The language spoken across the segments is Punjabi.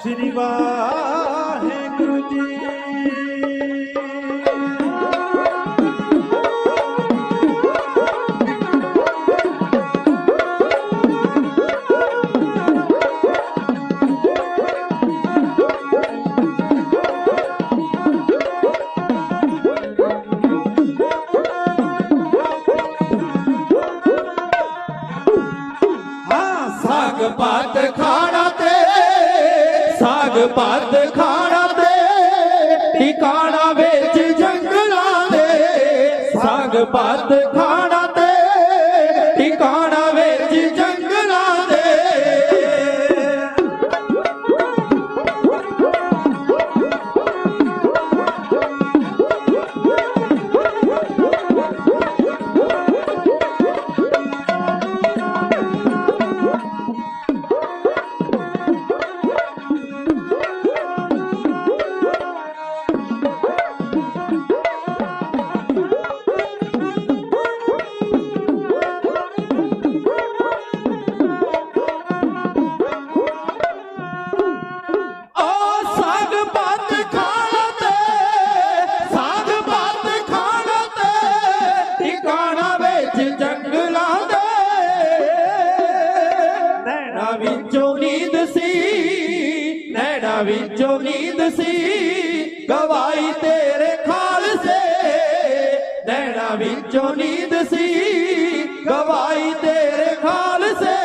श्री वाहेगुरु जी। साग पात खाना ते साग पात खाना ते ठिकाना विच जंगलां दे साग पात खाना ते ठिकाना विच जंगलां दे विचों नींद सी गवाई तेरे खालसे नैना विचों नींद सी गवाई तेरे खालसे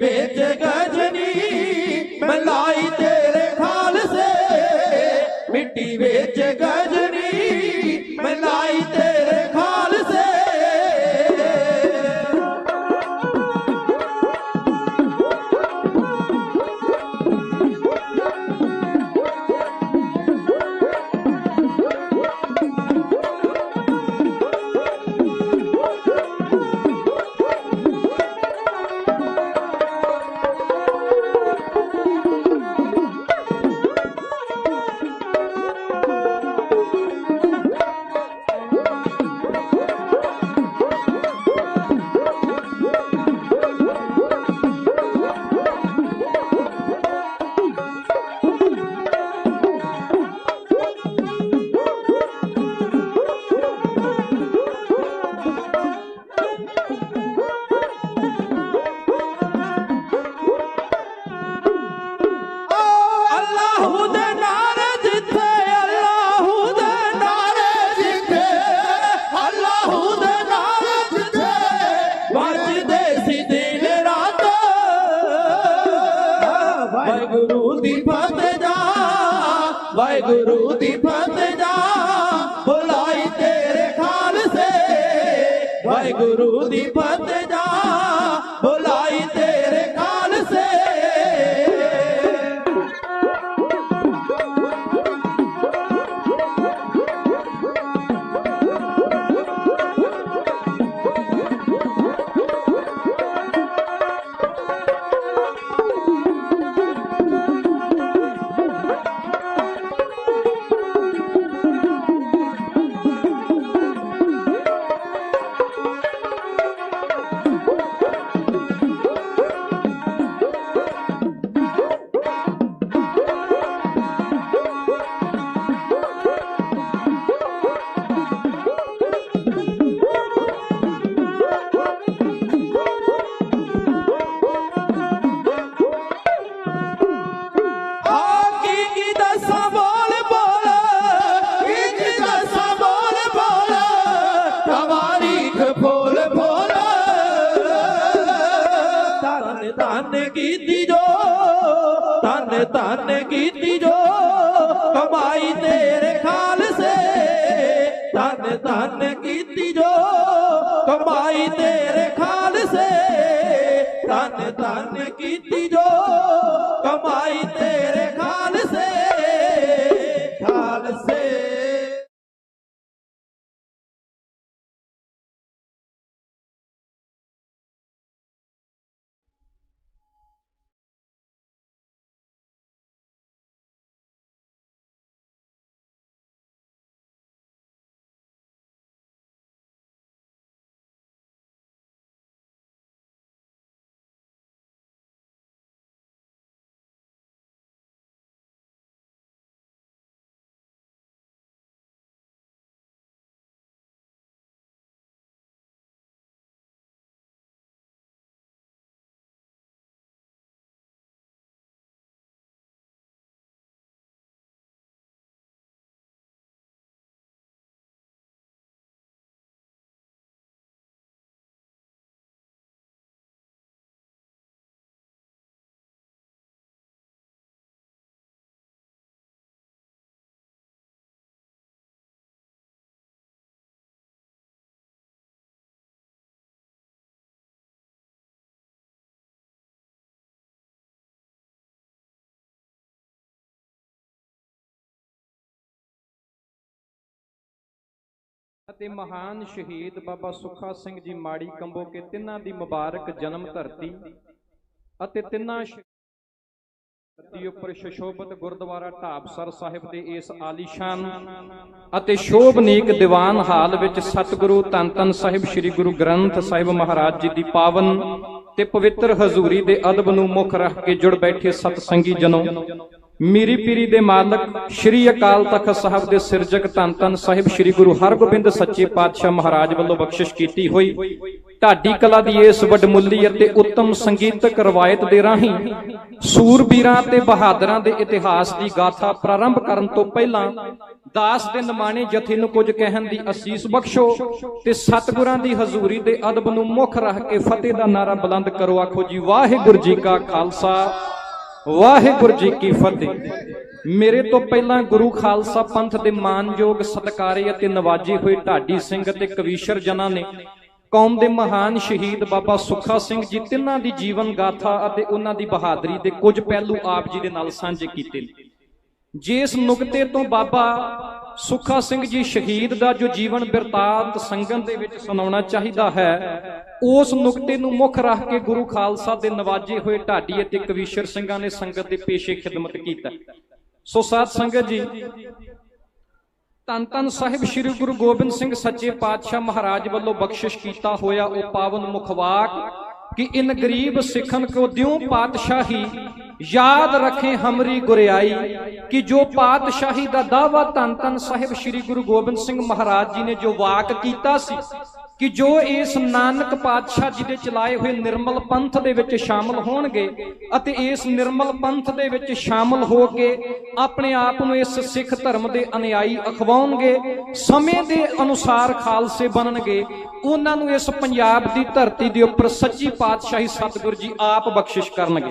बेच गजनी मलाई तेरे खालसे मिट्टी बेच गजनी मलाई तेरे खालसे ਜਪਦੇ ਸੀ ਦਿਨ ਰਾਤ ਵਾਹਿਗੁਰੂ ਦੀ ਫਤਿਹ ਜਾ ਵਾਹਿਗੁਰੂ ਦੀ ਫਤਿਹ ਜਾ ਬੁਲਾਈ ਤੇਰੇ ਖਾਲਸੇ ਵਾਹਿਗੁਰੂ ਦੀ ਫਤਿਹ ਜਾ ਬੁਲਾਈ ਤੇਰੇ ਖਾਲਸੇ ਧਨ ਕੀਤੀ ਜੋ ਕਮਾਈ ਤੇਰੇ ਖਾਲਸੇ ਧਨ ਧਨ ਕੀਤੀ ਜੋ ਕਮਾਈ ਤੇਰੇ ਖਾਲਸੇ ਧਨ ਧਨ ਕੀਤੀ ਜੋ ਕਮਾਈ ਤੇਰੇ ਖਾਲਸੇ ਖਾਲਸੇ ਅਤੇ ਮਹਾਨ ਸ਼ਹੀਦ ਬਾਬਾ ਸੁੱਖਾ ਸਿੰਘ ਜੀ ਮਾੜੀ ਕੰਬੋ ਕੇ ਤਿੰਨਾਂ ਦੀ ਮੁਬਾਰਕ ਜਨਮ ਧਰਤੀ ਅਤੇ ਤਿੰਨਾਂ ਧਰਤੀ ਉੱਪਰ ਸ਼ਸ਼ੋਭਤ ਗੁਰਦੁਆਰਾ ਢਾਬਸਰ ਸਾਹਿਬ ਦੇ ਇਸ ਆਲੀਸ਼ਾਨ ਅਤੇ ਸ਼ੋਭਨੀਕ ਦੀਵਾਨ ਹਾਲ ਵਿੱਚ ਸਤਿਗੁਰੂ ਧੰਨ ਧੰਨ ਸਾਹਿਬ ਸ੍ਰੀ ਗੁਰੂ ਗ੍ਰੰਥ ਸਾਹਿਬ ਮਹਾਰਾਜ ਜੀ ਦੀ ਪਾਵਨ ਤੇ ਪਵਿੱਤਰ ਹਜ਼ੂਰੀ ਦੇ ਅਦਬ ਨੂੰ ਮੁੱਖ ਰੱਖ ਕੇ ਜੁੜ ਬੈਠੇ ਸਤ ਸੰਗੀ ਜਨੋ, ਮੀਰੀ ਪੀਰੀ ਦੇ ਮਾਲਕ ਸ਼੍ਰੀ ਅਕਾਲ ਤਖਤ ਸਾਹਿਬ ਦੇ ਸਿਰਜਕ ਧੰਨ ਧੰਨ ਸਾਹਿਬ ਸ੍ਰੀ ਗੁਰੂ ਹਰਗੋਬਿੰਦ ਸੱਚੇ ਪਾਤਸ਼ਾਹ ਮਹਾਰਾਜ ਵੱਲੋਂ ਬਖਸ਼ਿਸ਼ ਕੀਤੀ ਹੋਈ ਢਾਡੀ ਕਲਾ ਦੀ ਇਸ ਵੱਡਮੁੱਲੀ ਅਤੇ ਉੱਤਮ ਸੰਗੀਤਕ ਰਵਾਇਤ ਦੇ ਰਾਹੀਂ ਸੂਰਬੀਰਾਂ ਤੇ ਬਹਾਦਰਾਂ ਦੇ ਇਤਿਹਾਸ ਦੀ ਗਾਥਾ ਪ੍ਰਾਰੰਭ ਕਰਨ ਤੋਂ ਪਹਿਲਾਂ ਦਾਸ ਦੇ ਨਿਮਾਣੇ ਜਥੇ ਨੂੰ ਕੁਝ ਕਹਿਣ ਦੀ ਅਸੀਸ ਬਖਸ਼ੋ ਤੇ ਸਤਿਗੁਰਾਂ ਦੀ ਹਜ਼ੂਰੀ ਦੇ ਅਦਬ ਨੂੰ ਮੁੱਖ ਰੱਖ ਕੇ ਫਤਿਹ ਦਾ ਨਾਰਾ ਬੁਲੰਦ ਕਰੋ। ਆਖੋ ਜੀ ਵਾਹਿਗੁਰੂ ਜੀ ਕਾ ਖਾਲਸਾ ਵਾਹਿਗੁਰੂ ਜੀ ਕੀ ਫਤਿਹ। ਮੇਰੇ ਤੋਂ ਪਹਿਲਾਂ ਗੁਰੂ ਖਾਲਸਾ ਪੰਥ ਦੇ ਮਾਨਯੋਗ ਸਤਿਕਾਰੇ ਅਤੇ ਨਵਾਜੇ ਹੋਏ ਢਾਡੀ ਸਿੰਘ ਅਤੇ ਕਵੀਸ਼ਰ ਜਨਾਂ ਨੇ ਕੌਮ ਦੇ ਮਹਾਨ ਸ਼ਹੀਦ ਬਾਬਾ ਸੁੱਖਾ ਸਿੰਘ ਜੀ ਤਿੰਨਾਂ ਦੀ ਜੀਵਨ ਗਾਥਾ ਅਤੇ ਉਹਨਾਂ ਦੀ ਬਹਾਦਰੀ ਦੇ ਕੁਝ ਪਹਿਲੂ ਆਪ ਜੀ ਦੇ ਨਾਲ ਸਾਂਝੇ ਕੀਤੇ ਨੇ। ਜਿਸ ਨੁਕਤੇ ਤੋਂ ਬਾਬਾ ਸੁੱਖਾ ਸਿੰਘ ਜੀ ਸ਼ਹੀਦ ਦਾ ਜੋ ਜੀਵਨ ਬਿਰਤਾਂਤ ਸੰਗਤ ਦੇ ਵਿੱਚ ਸੁਣਾਉਣਾ ਚਾਹੀਦਾ ਹੈ, ਉਸ ਨੁਕਤੇ ਨੂੰ ਮੁੱਖ ਰੱਖ ਕੇ ਗੁਰੂ ਖਾਲਸਾ ਦੇ ਨਵਾਜੇ ਹੋਏ ਢਾਡੀ ਅਤੇ ਕਵੀਸ਼ਰ ਸਿੰਘਾਂ ਨੇ ਸੰਗਤ ਦੇ ਪੇਸ਼ੇ ਖਿਦਮਤ ਕੀਤਾ। ਸੋ ਸਾਧ ਸੰਗਤ ਜੀ, ਧੰਨ ਧੰਨ ਸਾਹਿਬ ਸ੍ਰੀ ਗੁਰੂ ਗੋਬਿੰਦ ਸਿੰਘ ਸੱਚੇ ਪਾਤਸ਼ਾਹ ਮਹਾਰਾਜ ਵੱਲੋਂ ਬਖਸ਼ਿਸ਼ ਕੀਤਾ ਹੋਇਆ ਉਹ ਪਾਵਨ ਮੁਖਵਾਕ कि इन गरीब सिखन को द्यों पातशाही याद रखें हमरी गुरियाई, कि जो पातशाही का दावा धन धन साहिब श्री गुरु गोबिंद सिंह महाराज जी ने जो वाक कीता सी ਕਿ ਜੋ ਇਸ ਨਾਨਕ ਪਾਤਸ਼ਾਹ ਜੀ ਦੇ ਚਲਾਏ ਹੋਏ ਨਿਰਮਲ ਪੰਥ ਦੇ ਵਿੱਚ ਸ਼ਾਮਲ ਹੋਣਗੇ ਅਤੇ ਇਸ ਨਿਰਮਲ ਪੰਥ ਦੇ ਵਿੱਚ ਸ਼ਾਮਲ ਹੋ ਕੇ ਆਪਣੇ ਆਪ ਨੂੰ ਇਸ ਸਿੱਖ ਧਰਮ ਦੇ ਅਨੁਯਾਈ ਅਖਵਾਉਣਗੇ, ਸਮੇਂ ਦੇ ਅਨੁਸਾਰ ਖਾਲਸੇ ਬਣਨਗੇ, ਉਹਨਾਂ ਨੂੰ ਇਸ ਪੰਜਾਬ ਦੀ ਧਰਤੀ ਦੇ ਉੱਪਰ ਸੱਚੀ ਪਾਤਸ਼ਾਹੀ ਸਤਿਗੁਰ ਜੀ ਆਪ ਬਖਸ਼ਿਸ਼ ਕਰਨਗੇ।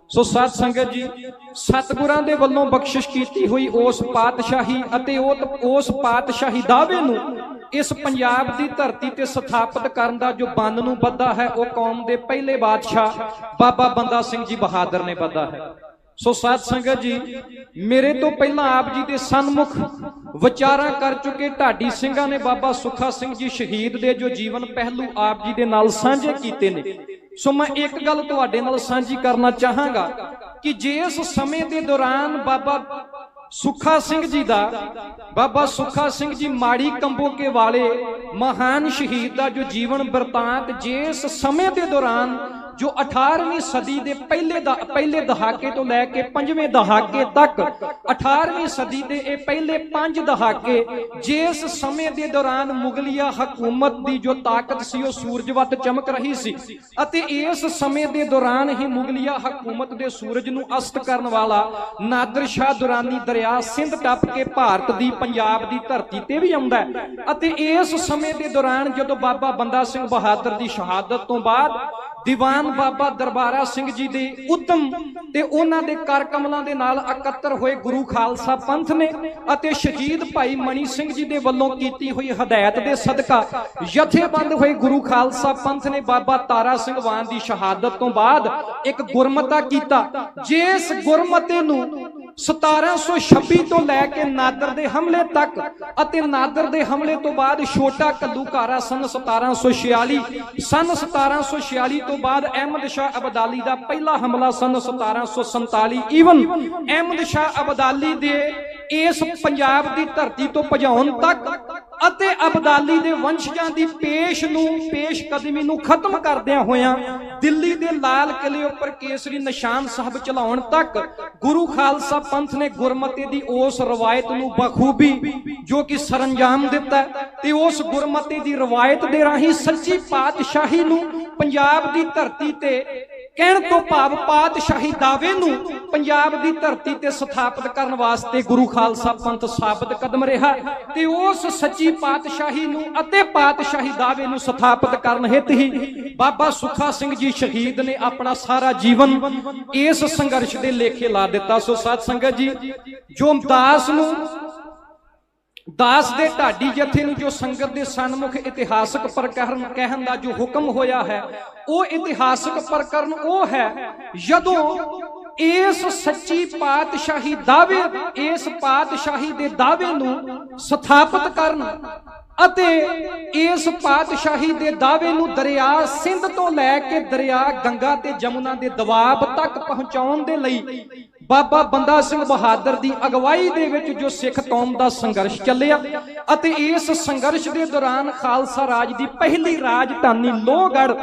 ਸੋ ਸਾਧ ਸੰਗਤ ਜੀ, ਸਤਿਗੁਰਾਂ ਦੇ ਵੱਲੋਂ ਬਖਸ਼ਿਸ਼ ਕੀਤੀ ਹੋਈ ਉਸ ਪਾਤਸ਼ਾਹੀ ਅਤੇ ਉਸ ਪਾਤਸ਼ਾਹੀ ਦਾਅਵੇ ਨੂੰ ਇਸ ਪੰਜਾਬ ਦੀ ਧਰਤੀ ਤੇ ਸਥਾਪਿਤ ਕਰਨ ਦਾ ਜੋ ਬੰਨ ਨੂੰ ਬੱਧਾ ਹੈ, ਉਹ ਕੌਮ ਦੇ ਪਹਿਲੇ ਬਾਦਸ਼ਾਹ ਬਾਬਾ ਬੰਦਾ ਸਿੰਘ ਜੀ ਬਹਾਦਰ ਨੇ ਬੱਧਾ ਹੈ। ਸੋ ਸਾਧ ਸੰਗਤ ਜੀ, ਮੇਰੇ ਤੋਂ ਪਹਿਲਾਂ ਆਪ ਜੀ ਦੇ ਸਨਮੁਖ ਵਿਚਾਰਾਂ ਕਰ ਚੁੱਕੇ ਢਾਡੀ ਸਿੰਘਾਂ ਨੇ ਬਾਬਾ ਸੁੱਖਾ ਸਿੰਘ ਜੀ ਸ਼ਹੀਦ ਦੇ ਜੋ ਜੀਵਨ ਪਹਿਲੂ ਆਪ ਜੀ ਦੇ ਨਾਲ ਸਾਂਝੇ ਕੀਤੇ ਨੇ। ਸੋ ਮੈਂ ਇੱਕ ਗੱਲ ਤੁਹਾਡੇ ਨਾਲ ਸਾਂਝੀ ਕਰਨਾ ਚਾਹਾਂਗਾ ਕਿ ਜਿਸ ਸਮੇਂ ਦੇ ਦੌਰਾਨ ਬਾਬਾ ਸੁੱਖਾ ਸਿੰਘ ਜੀ ਮਾੜੀ ਕੰਬੋਕੇ ਵਾਲੇ ਮਹਾਨ ਸ਼ਹੀਦ ਦਾ ਜੋ ਜੀਵਨ ਬਿਰਤਾਂਤ ਜਿਸ ਸਮੇਂ ਦੇ ਦੌਰਾਨ ਜੋ 18ਵੀਂ ਸਦੀ ਦੇ ਪਹਿਲੇ ਦਹਾਕੇ ਤੋਂ ਲੈ ਕੇ 5ਵੇਂ ਦਹਾਕੇ ਤੱਕ 18ਵੀਂ ਸਦੀ ਦੇ ਇਹ ਪਹਿਲੇ 5 ਦਹਾਕੇ ਜਿਸ ਸਮੇਂ ਦੇ ਦੌਰਾਨ ਮੁਗਲਿਆ ਹਕੂਮਤ ਦੀ ਜੋ ਤਾਕਤ ਸੀ ਉਹ ਸੂਰਜ ਵੱਟ ਚਮਕ ਰਹੀ ਸੀ ਅਤੇ ਇਸ ਸਮੇਂ ਦੇ ਦੌਰਾਨ ਹੀ ਮੁਗਲਿਆ ਹਕੂਮਤ ਦੇ ਸੂਰਜ ਨੂੰ ਅਸਤ ਕਰਨ ਵਾਲਾ ਨਾਦਰ ਸ਼ਾਹ ਦੁਰਾਨੀ ਦਰਿਆ ਸਿੰਧ ਟੱਪ ਕੇ ਭਾਰਤ ਦੀ ਪੰਜਾਬ ਦੀ ਧਰਤੀ ਤੇ ਵੀ ਆਉਂਦਾ ਹੈ ਅਤੇ ਇਸ ਸਮੇਂ ਦੇ ਦੌਰਾਨ ਜਦੋਂ ਬਾਬਾ ਬੰਦਾ ਸਿੰਘ ਬਹਾਦਰ ਦੀ ਸ਼ਹਾਦਤ ਤੋਂ ਬਾਅਦ ਦੀਵਾਨ ਬਾਬਾ ਦਰਬਾਰਾ ਸਿੰਘ ਜੀ ਦੇ ਉਦਮ ਤੇ ਉਹਨਾਂ ਦੇ ਕਰ ਕਮਲਾਂ ਦੇ ਨਾਲ ਇਕੱਤਰ ਹੋਏ ਗੁਰੂ ਖਾਲਸਾ ਪੰਥ ਨੇ ਅਤੇ ਸ਼ਹੀਦ ਭਾਈ ਮਣੀ ਸਿੰਘ ਜੀ ਦੇ ਵੱਲੋਂ ਕੀਤੀ ਹੋਈ ਹਦਾਇਤ ਦੇ ਸਦਕਾ ਜਥੇਬੰਦ ਹੋਏ ਗੁਰੂ ਖਾਲਸਾ ਪੰਥ ਨੇ ਬਾਬਾ ਤਾਰਾ ਸਿੰਘ ਵਾਨ ਦੀ ਸ਼ਹਾਦਤ ਤੋਂ ਬਾਅਦ ਇੱਕ ਗੁਰਮਤਾ ਕੀਤਾ, ਜਿਸ ਗੁਰਮਤੇ ਨੂੰ 1726 ਤੋਂ ਲੈ ਕੇ ਨਾਦਰ ਦੇ ਹਮਲੇ ਤੱਕ ਅਤੇ ਨਾਦਰ ਦੇ ਹਮਲੇ ਤੋਂ ਬਾਅਦ ਛੋਟਾ ਕੱਲੂਕਾਰਾ ਸਨ 1746 ਤੋਂ ਬਾਅਦ ਅਹਿਮਦ ਸ਼ਾਹ ਅਬਦਾਲੀ ਦਾ ਪਹਿਲਾ ਹਮਲਾ ਸਨ 1747 ਈਵਨ ਅਹਿਮਦ ਸ਼ਾਹ ਅਬਦਾਲੀ ਦੇ ਇਸ ਪੰਜਾਬ ਦੀ ਧਰਤੀ ਤੋਂ ਭਜਾਉਣ ਤੱਕ ਅਤੇ ਅਬਦਾਲੀ ਦੇ ਵੰਸ਼ਜਾਂ ਦੀ ਪੇਸ਼ਕਦਮੀ ਨੂੰ ਖਤਮ ਕਰਦਿਆਂ ਹੋਇਆਂ ਦਿੱਲੀ ਦੇ ਲਾਲ ਕਿਲੇ ਉੱਪਰ ਕੇਸਰੀ ਨਿਸ਼ਾਨ ਸਾਹਿਬ ਚਲਾਉਣ ਤੱਕ ਗੁਰੂ ਖਾਲਸਾ ਪੰਥ ਨੇ ਗੁਰਮਤੇ ਦੀ ਉਸ ਰਵਾਇਤ ਨੂੰ ਬਖੂਬੀ ਜੋ ਕਿ ਸਰੰਜਾਮ ਦਿੱਤਾ ਤੇ ਉਸ ਗੁਰਮਤੇ ਦੀ ਰਵਾਇਤ ਦੇ ਰਾਹੀਂ ਸੱਚੀ ਪਾਤਸ਼ਾਹੀ ਨੂੰ ਪੰਜਾਬ ਦੀ ਧਰਤੀ ਤੇ ਕਹਿਣ ਤੋਂ ਭਾਵ ਪਾਤਸ਼ਾਹੀ ਦਾਅਵੇ ਨੂੰ ਪੰਜਾਬ ਦੀ ਧਰਤੀ ਤੇ ਸਥਾਪਿਤ ਕਰਨ ਵਾਸਤੇ ਗੁਰੂ ਖਾਲਸਾ ਪੰਥ ਸਾਬਤ ਕਦਮ ਰਿਹਾ ਤੇ ਉਸ ਸੱਚੀ ਪਾਤਸ਼ਾਹੀ ਨੂੰ ਅਤੇ ਪਾਤਸ਼ਾਹੀ ਦਾਅਵੇ ਨੂੰ ਸਥਾਪਿਤ ਕਰਨ ਹਿੱਤ ਹੀ ਬਾਬਾ ਸੁੱਖਾ ਸਿੰਘ ਜੀ ਸ਼ਹੀਦ ਨੇ ਆਪਣਾ ਸਾਰਾ ਜੀਵਨ ਇਸ ਸੰਘਰਸ਼ ਦੇ ਲੇਖੇ ਲਾ ਦਿੱਤਾ। ਸੋ ਸਾਧ ਸੰਗਤ ਜੀ, ਜੋ ਦਾਸ ਦੇ ਢਾਡੀ ਜਥੇ ਨੂੰ ਜੋ ਸੰਗਤ ਦੇ ਸਨਮੁਖ ਇਤਿਹਾਸਕ ਪ੍ਰਕਰਨ ਕਹਿਣ ਦਾ ਜੋ ਹੁਕਮ ਹੋਇਆ ਹੈ, ਉਹ ਇਤਿਹਾਸਕ ਪ੍ਰਕਰਨ ਉਹ ਹੈ ਜਦੋਂ ਇਸ ਸੱਚੀ ਪਾਤਸ਼ਾਹੀ ਦਾਅਵੇ ਇਸ ਪਾਤਸ਼ਾਹੀ ਦੇ ਦਾਅਵੇ ਨੂੰ ਸਥਾਪਿਤ ਕਰਨ ਅਤੇ ਇਸ ਪਾਤਸ਼ਾਹੀ ਦੇ ਦਾਅਵੇ ਨੂੰ ਦਰਿਆ ਸਿੰਧ ਤੋਂ ਲੈ ਕੇ ਦਰਿਆ ਗੰਗਾ ਤੇ ਜਮੁਨਾ ਦੇ ਦਵਾਬ ਤੱਕ ਪਹੁੰਚਾਉਣ ਦੇ ਲਈ ਬਾਬਾ ਬੰਦਾ ਸਿੰਘ ਬਹਾਦਰ ਦੀ ਅਗਵਾਈ ਦੇ ਵਿੱਚ ਜੋ ਸਿੱਖ ਕੌਮ ਦਾ ਸੰਘਰਸ਼ ਚੱਲਿਆ ਅਤੇ ਇਸ ਸੰਘਰਸ਼ ਦੇ ਦੌਰਾਨ ਖਾਲਸਾ ਰਾਜ ਦੀ ਪਹਿਲੀ ਰਾਜਧਾਨੀ ਲੋਹਗੜ੍ਹ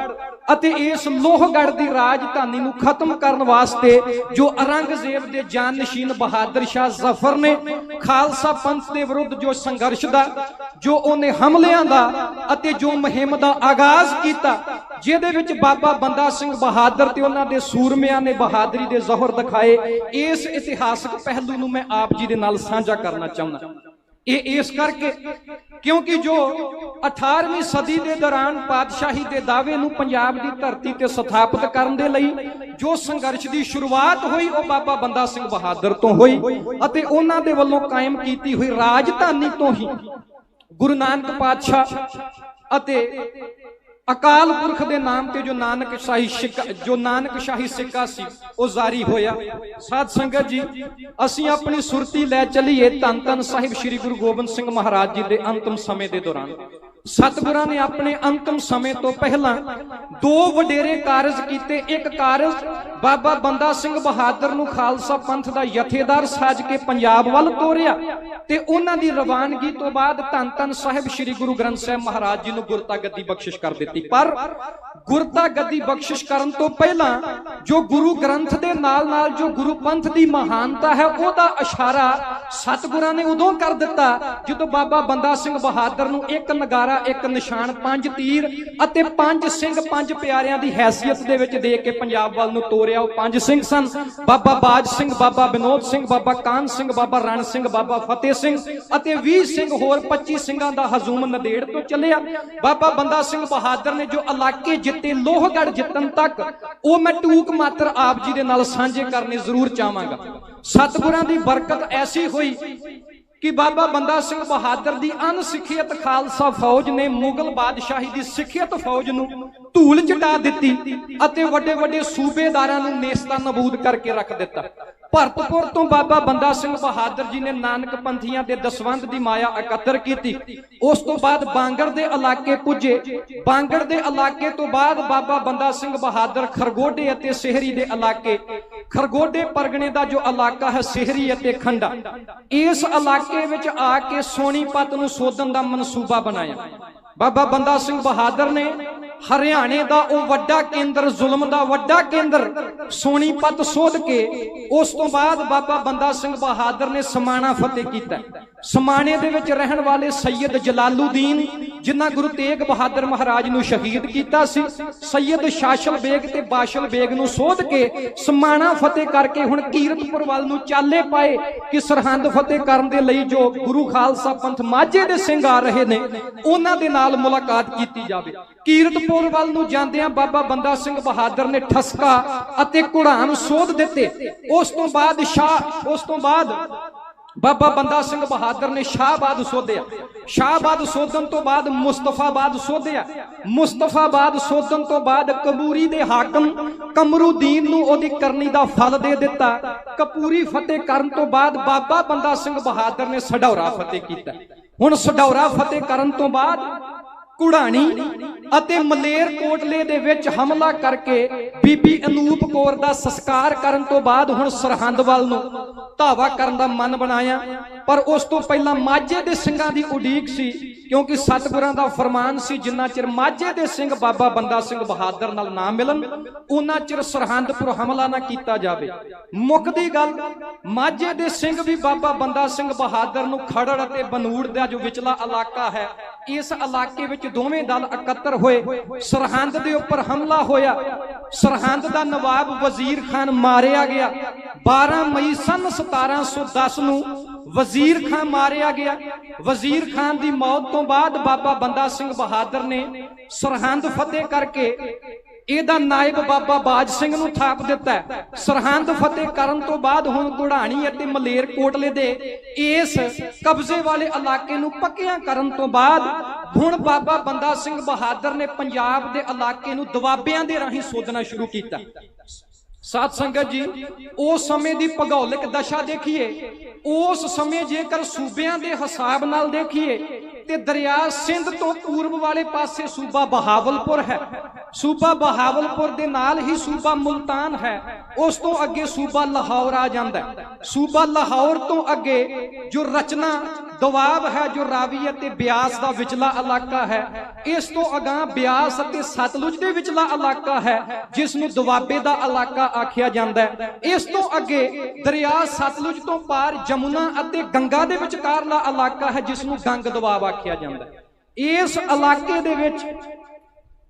ਅਤੇ ਇਸ ਲੋਹਗੜ੍ਹ ਦੀ ਰਾਜਧਾਨੀ ਨੂੰ ਖਤਮ ਕਰਨ ਵਾਸਤੇ ਜੋ ਔਰੰਗਜ਼ੇਬ ਦੇ ਜਾਨਨਸ਼ੀਨ ਬਹਾਦਰ ਸ਼ਾਹ ਜ਼ਫਰ ਨੇ ਖਾਲਸਾ ਪੰਥ ਦੇ ਵਿਰੁੱਧ ਜੋ ਸੰਘਰਸ਼ ਦਾ ਜੋ ਉਹਨੇ ਹਮਲਿਆਂ ਦਾ ਅਤੇ ਜੋ ਮੁਹਿੰਮ ਦਾ ਆਗਾਜ਼ ਕੀਤਾ, ਜਿਹਦੇ ਵਿੱਚ ਬਾਬਾ ਬੰਦਾ ਸਿੰਘ ਬਹਾਦਰ ਤੇ ਉਹਨਾਂ ਦੇ ਸੂਰਮਿਆਂ ਨੇ ਬਹਾਦਰੀ ਦੇ ਜ਼ੋਹਰ ਦਿਖਾਏ, ਇਸ ਇਤਿਹਾਸਕ ਪਹਿਲੂ ਨੂੰ ਮੈਂ ਆਪ ਜੀ ਦੇ ਨਾਲ ਸਾਂਝਾ ਕਰਨਾ ਚਾਹੁੰਦਾ। ਇਹ ਇਸ ਕਰਕੇ ਕਿਉਂਕਿ ਜੋ 18ਵੀਂ ਸਦੀ ਦੇ ਦੌਰਾਨ ਪਾਤਸ਼ਾਹੀ ਦੇ ਦਾਅਵੇ ਨੂੰ ਪੰਜਾਬ ਦੀ ਧਰਤੀ ਤੇ ਸਥਾਪਿਤ ਕਰਨ ਦੇ ਲਈ ਜੋ ਸੰਘਰਸ਼ ਦੀ ਸ਼ੁਰੂਆਤ ਹੋਈ ਉਹ ਬਾਬਾ ਬੰਦਾ ਸਿੰਘ ਬਹਾਦਰ ਤੋਂ ਹੋਈ ਅਤੇ ਉਹਨਾਂ ਦੇ ਵੱਲੋਂ ਕਾਇਮ ਕੀਤੀ ਹੋਈ ਰਾਜਧਾਨੀ ਤੋਂ ਹੀ ਗੁਰੂ ਨਾਨਕ ਪਾਤਸ਼ਾਹ ਅਤੇ ਅਕਾਲ ਪੁਰਖ ਦੇ ਨਾਮ ਤੇ ਜੋ ਨਾਨਕਸ਼ਾਹੀ ਸਿੱਕਾ ਸੀ ਉਹ ਜਾਰੀ ਹੋਇਆ। ਸਾਧ ਸੰਗਤ ਜੀ, ਅਸੀਂ ਆਪਣੀ ਸੁਰਤੀ ਲੈ ਚੱਲੀਏ ਧੰਨ ਧੰਨ ਸਾਹਿਬ ਸ੍ਰੀ ਗੁਰੂ ਗੋਬਿੰਦ ਸਿੰਘ ਮਹਾਰਾਜ ਜੀ ਦੇ ਅੰਤਮ ਸਮੇਂ ਦੇ ਦੌਰਾਨ। ਸਤਿਗੁਰਾਂ ਨੇ ਆਪਣੇ ਅੰਤਮ ਸਮੇਂ ਤੋਂ ਪਹਿਲਾਂ ਦੋ ਵਡੇਰੇ ਕਾਰਜ ਕੀਤੇ। ਇੱਕ ਕਾਰਜ ਬਾਬਾ ਬੰਦਾ ਸਿੰਘ ਬਹਾਦਰ ਨੂੰ ਖਾਲਸਾ ਪੰਥ ਦਾ ਜਥੇਦਾਰ ਸਾਜ ਕੇ ਪੰਜਾਬ ਵੱਲ ਤੋਰਿਆ ਤੇ ਉਹਨਾਂ ਦੀ ਰਵਾਨਗੀ ਤੋਂ ਬਾਅਦ ਧੰਨ ਧੰਨ ਸਾਹਿਬ ਸ੍ਰੀ ਗੁਰੂ ਗ੍ਰੰਥ ਸਾਹਿਬ ਮਹਾਰਾਜ ਜੀ ਨੂੰ ਗੁਰਤਾ ਗੱਦੀ ਬਖਸ਼ਿਸ਼ ਕਰ ਦਿੱਤੀ। ਪਰ ਗੁਰਤਾ ਗੱਦੀ ਬਖਸ਼ਿਸ਼ ਕਰਨ ਤੋਂ ਪਹਿਲਾਂ ਜੋ ਗੁਰੂ ਗ੍ਰੰਥ ਦੇ ਨਾਲ ਨਾਲ ਜੋ ਗੁਰੂ ਪੰਥ ਦੀ ਮਹਾਨਤਾ ਹੈ ਉਹਦਾ ਇਸ਼ਾਰਾ सतगुरां ने उदों कर दिता जो बाबा बंदा सिंह बहादुर नूं एक नगारा, एक निशान, 5 तीर अते 5 सिंह 5 प्यारियां दी हैसियत दे विच दे के पंजाब वाल नूं तोरिया। 5 सिंह सन, बाबा बाज सिंह, बाबा विनोद सिंह, बाबा कान सिंह, बाबा रण सिंह, बाबा फतेह सिंह अते 20 सिंह होर 25 सिंघां दा हजूम नदेड़ तो चलिया। बाबा बंदा सिंह बहादुर ने जो इलाके जिते, लोहगढ़ जितन तक, वो मैं टूक मात्र आप जी दे नाल सांझे करने जरूर चाहांगा। सतगुरां दी बरकत ऐसी हुई कि बाबा बंदा सिंह बहादुर दी अनसिखियत खालसा फौज ने मुगल बादशाही दी सिखियत फौज नूं धूल चटा दित्ती अते वड्डे वड्डे सूबेदारां नूं नेस्ता नबूद करके रख दिता। भरतपुर तो बाबा बंदा सिंह बहादुर जी ने नानक पंथियां दे दसवंध दी माया एकत्र की। उस तो बाद बांगड़ दे इलाके पुजे। बांगड़ दे इलाके तो बाद बाबा बंदा सिंह बहादुर खरगोडे अते सेहरी दे इलाके, खरगोडे परगणे दा जो इलाका है सेहरी अते खंडा, इस इलाके विच आके सोनीपत नूं सोधन दा मनसूबा बनाया। बाबा बंदा सिंह बहादुर ने हरियाणे दा ओ वड्डा केंद्र, जुल्म दा वड्डा केंद्र सोनीपत सोध के उस तो बाद बाबा बंदा सिंह बहादुर ने समाणा फतेह कीता। समाणे दे विच रहन वाले सैयद जलालुद्दीन जिन्हां गुरु तेग बहादुर महाराज नूं शहीद कीता सी, सैयद शाशल बेग ते बाशल बेग नूं सोध के समाणा फतेह करके हुण कीरतपुर वाल नूं चाले पाए कि सरहंद फतेह करन दे लई जो गुरु खालसा पंथ माझे दे सिंह आ रहे ने उन्हां दे नाल मुलाकात कीती जावे। कीरतपुर वाल नूं जांदियां बाबा बंदा सिंह बहादुर ने ठसका अते घुड़ान सोध दिते। उस तो बाद बाबा बंदा सिंह बहादुर ने शाहबाद सोधिया। शाहबाद सोधन तो बाद मुस्तफाबाद सोधिया। मुस्तफाबाद सोधन तो बाद कपूरी दे हाकम कमरुद्दीन नूं ओदी करनी दा फल दे दिता। कपूरी फतेह करन तो बाद बाबा बंदा सिंह बहादुर ने सढौरा फतेह कीता। हुण सढौरा फतेह करन तो बाद कुड़ानी अते मलेर कोटले दे विच हमला करके बीबी अनूप कौर दा संस्कार करन तो बाद हुण सरहंद वाल नूं धावा करन दा मन बनाया। पर उस तो पहला माझे दे सिंघां दी उडीक सी, क्योंकि सतगुरां दा फरमान सी जिन्ना चिर माझे दे सिंह बाबा बंदा सिंह बहादुर नाल ना मिलन उन्ना चिर सरहंद पर हमला ना कीता जावे। मुकदी गल, माझे दे सिंह भी बाबा बंदा सिंह बहादुर नूं खड़ड़ अते बनूड़ दा जो विचला इलाका है, इस इलाके विच दोवें दल इकट्ठर होए। सरहंद दे उपर हमला होया। सरहंद दा नवाब वजीर खान मारिया गया। 12 मई सन 1710 नूं वजीर खान मारिया गया। वजीर खान दी मौत तो बाद बाबा बंदा सिंह बहादुर ने सरहंद फतेह करके ਇਹਦਾ नायब बाबा बाज सिंह ਨੂੰ ਥਾਪ ਦਿੱਤਾ। ਸਰਹੰਦ ਫਤਿਹ ਕਰਨ ਤੋਂ ਬਾਅਦ ਹੁਣ ਗੁੜਾਣੀ ਅਤੇ ਮਲੇਰ ਕੋਟਲੇ ਦੇ ਇਸ ਕਬਜ਼ੇ ਵਾਲੇ ਇਲਾਕੇ ਨੂੰ ਪੱਕਿਆਂ ਕਰਨ ਤੋਂ ਬਾਅਦ ਹੁਣ ਬਾਬਾ ਬੰਦਾ ਸਿੰਘ ਬਹਾਦਰ ਨੇ ਪੰਜਾਬ ਦੇ ਇਲਾਕੇ ਨੂੰ ਦਵਾਬਿਆਂ ਦੇ ਰਾਹੀਂ ਸੋਧਣਾ ਸ਼ੁਰੂ ਕੀਤਾ। साध संगत जी, उस समय की भूगोलिक दशा देखिए, उस समय जेकर सूबियां दे हिसाब नाल देखिए ते दरिया सिंध तो पूर्व वाले पासे सूबा बहावलपुर है। सूबा बहावलपुर दे नाल ही सूबा मुल्तान है। उस तो अगे सूबा लाहौर आ जाता है। सूबा लाहौर तो अगे जो रचना दोआब है, जो रावी अते ब्यास का विचला इलाका है, इस तो अगां ब्यास अते सतलुज दे विचला इलाका है जिसनूं दुआबे का इलाका आखिया जाता है। इस तो अगे दरिया सतलुज तो पार जमुना अते गंगा दे विचकारला इलाका है जिसनूं गंग दुआब आखिया जाता है। इस इलाके दे विच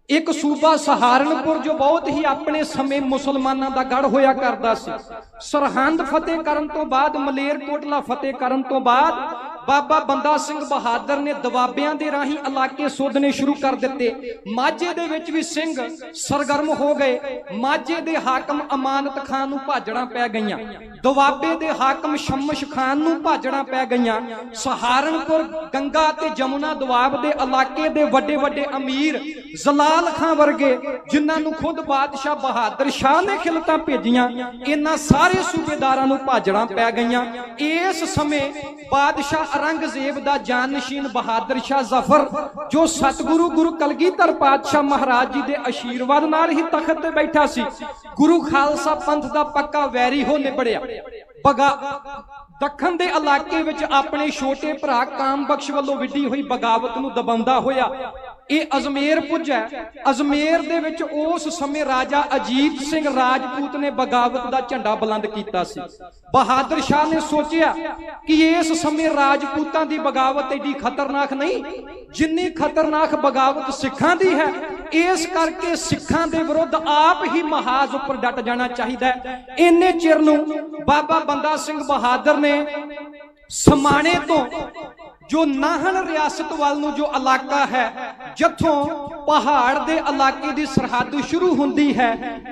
एक सूबा सहारनपुर जो बहुत ही अपने समय मुसलमानों का गढ़ होया करता सी। सरहंद फतेह करन तो बाद, मलेर कोटला फतेह करन तो बाद बाबा बंदा सिंह बहादुर ने दवाबियां दे राही इलाके सोधने शुरू कर दिते। माझे दे विच भी सिंह सरगर्म हो गए। माझे दे हाकम अमानत खान नूं भाजड़ा पै गईयां। दवाबे दे हाकम शमश खान नूं भाजड़ा पै गईयां। सहारनपुर गंगा ते जमुना दुआब दे इलाके दे वड्डे वड्डे अमीर जलाल खां वर्गे जिन्हां नूं खुद बादशाह बहादुर शाह ने खिलतां भेजियां, इन्हां सारे सूबेदारां नूं भाजड़ा पै गईयां। इस समय बादशाह औरंगजेब दा जानशीन बहादुर शाह जफर जो सतगुरु गुरु कलगीधर पातशाह महाराज जी दे आशीर्वाद नाल ही तखत ते बैठा सी, गुरु खालसा पंथ दा पक्का वैरी हो निबड़िया। दखन दे इलाके विच अपने छोटे भरा काम बख्श वल्लों विधी हुई बगावत नूं दबाउंदा होया ਇਹ ਅਜਮੇਰ ਪੁੱਜਾ। ਅਜਮੇਰ ਦੇ ਵਿੱਚ ਉਸ ਸਮੇਂ ਰਾਜਾ ਅਜੀਤ ਸਿੰਘ ਰਾਜਪੂਤ ਨੇ ਬਗਾਵਤ ਦਾ ਝੰਡਾ ਬੁਲੰਦ ਕੀਤਾ ਸੀ। ਬਹਾਦਰ ਸ਼ਾਹ ਨੇ ਸੋਚਿਆ ਕਿ ਇਸ ਸਮੇਂ ਰਾਜਪੂਤਾਂ ਦੀ ਬਗਾਵਤ ਏਡੀ ਖਤਰਨਾਕ ਨਹੀਂ ਜਿੰਨੀ ਖਤਰਨਾਕ ਬਗਾਵਤ ਸਿੱਖਾਂ ਦੀ ਹੈ। ਇਸ ਕਰਕੇ ਸਿੱਖਾਂ ਦੇ ਵਿਰੁੱਧ ਆਪ ਹੀ ਮਹਾਜ਼ ਉੱਪਰ ਡਟ ਜਾਣਾ ਚਾਹੀਦਾ ਹੈ। ਇੰਨੇ ਚਿਰ ਨੂੰ ਬਾਬਾ ਬੰਦਾ ਸਿੰਘ ਬਹਾਦਰ ਨੇ ਸਮਾਣੇ ਤੋਂ ਜੋ ਨਾਹਨ ਰਿਆਸਤ ਵੱਲ ਨੂੰ ਜੋ ਇਲਾਕਾ ਹੈ, ਜਿੱਥੋਂ ਪਹਾੜ ਦੇ ਇਲਾਕੇ ਦੀ ਸਰਹੱਦ ਸ਼ੁਰੂ ਹੁੰਦੀ ਹੈ,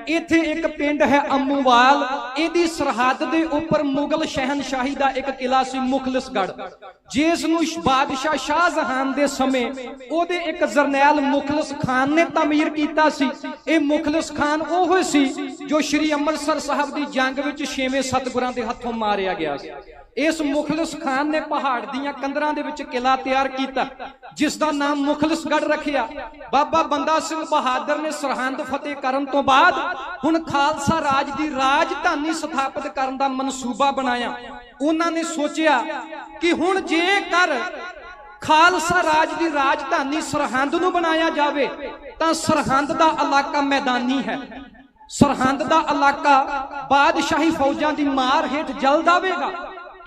ਇੱਥੇ ਇੱਕ ਪਿੰਡ ਹੈ ਅੰਮੂਵਾਲ। ਇਹਦੀ ਸਰਹੱਦ ਦੇ ਉੱਪਰ ਮੁਗਲ ਸ਼ਹਿਨਸ਼ਾਹੀ ਦਾ ਇੱਕ ਕਿਲਾ ਸੀ ਮੁਖਲਿਸਗੜ੍ਹ, ਜਿਸ ਨੂੰ ਬਾਦਸ਼ਾਹ ਸ਼ਾਹਜਹਾਨ ਦੇ ਸਮੇਂ ਉਹਦੇ ਇੱਕ ਜਰਨੈਲ ਮੁਖਲਿਸ ਖਾਨ ਨੇ ਤਾਮੀਰ ਕੀਤਾ ਸੀ। ਇਹ ਮੁਖਲਿਸ ਖਾਨ ਉਹ ਸੀ ਜੋ ਸ਼੍ਰੀ ਅੰਮ੍ਰਿਤਸਰ ਸਾਹਿਬ ਦੀ ਜੰਗ ਵਿੱਚ 6ਵੇਂ ਸਤਿਗੁਰਾਂ ਦੇ ਹੱਥੋਂ ਮਾਰਿਆ ਗਿਆ ਸੀ। ਇਸ ਮੁਖਲਿਸ ਖਾਨ ਨੇ ਪਹਾੜ ਦੀਆਂ ਕੰਧਰਾਂ ਦੇ ਵਿੱਚ ਕਿਲਾ ਤਿਆਰ ਕੀਤਾ, ਜਿਸ ਦਾ ਨਾਮ ਮੁਖਲਿਸਗੜ੍ਹ ਰੱਖਿਆ। ਬਾਬਾ ਬੰਦਾ ਸਿੰਘ ਬਹਾਦਰ ਨੇ ਸਰਹੰਦ ਫਤਿਹ ਕਰਨ ਤੋਂ ਬਾਅਦ ਹੁਣ ਖਾਲਸਾ ਰਾਜ ਦੀ ਰਾਜਧਾਨੀ ਸਥਾਪਿਤ ਕਰਨ ਦਾ ਮਨਸੂਬਾ ਬਣਾਇਆ। ਉਹਨਾਂ ਨੇ ਸੋਚਿਆ ਕਿ ਹੁਣ ਜੇਕਰ ਖਾਲਸਾ ਰਾਜ ਦੀ ਰਾਜਧਾਨੀ ਸਰਹੰਦ ਨੂੰ ਬਣਾਇਆ ਜਾਵੇ ਤਾਂ ਸਰਹੰਦ ਦਾ ਇਲਾਕਾ ਮੈਦਾਨੀ ਹੈ। ਸਰਹੰਦ ਦਾ ਇਲਾਕਾ ਬਾਦਸ਼ਾਹੀ ਫੌਜਾਂ ਦੀ ਮਾਰ ਹੇਠ ਜਲ ਜਾਵੇਗਾ।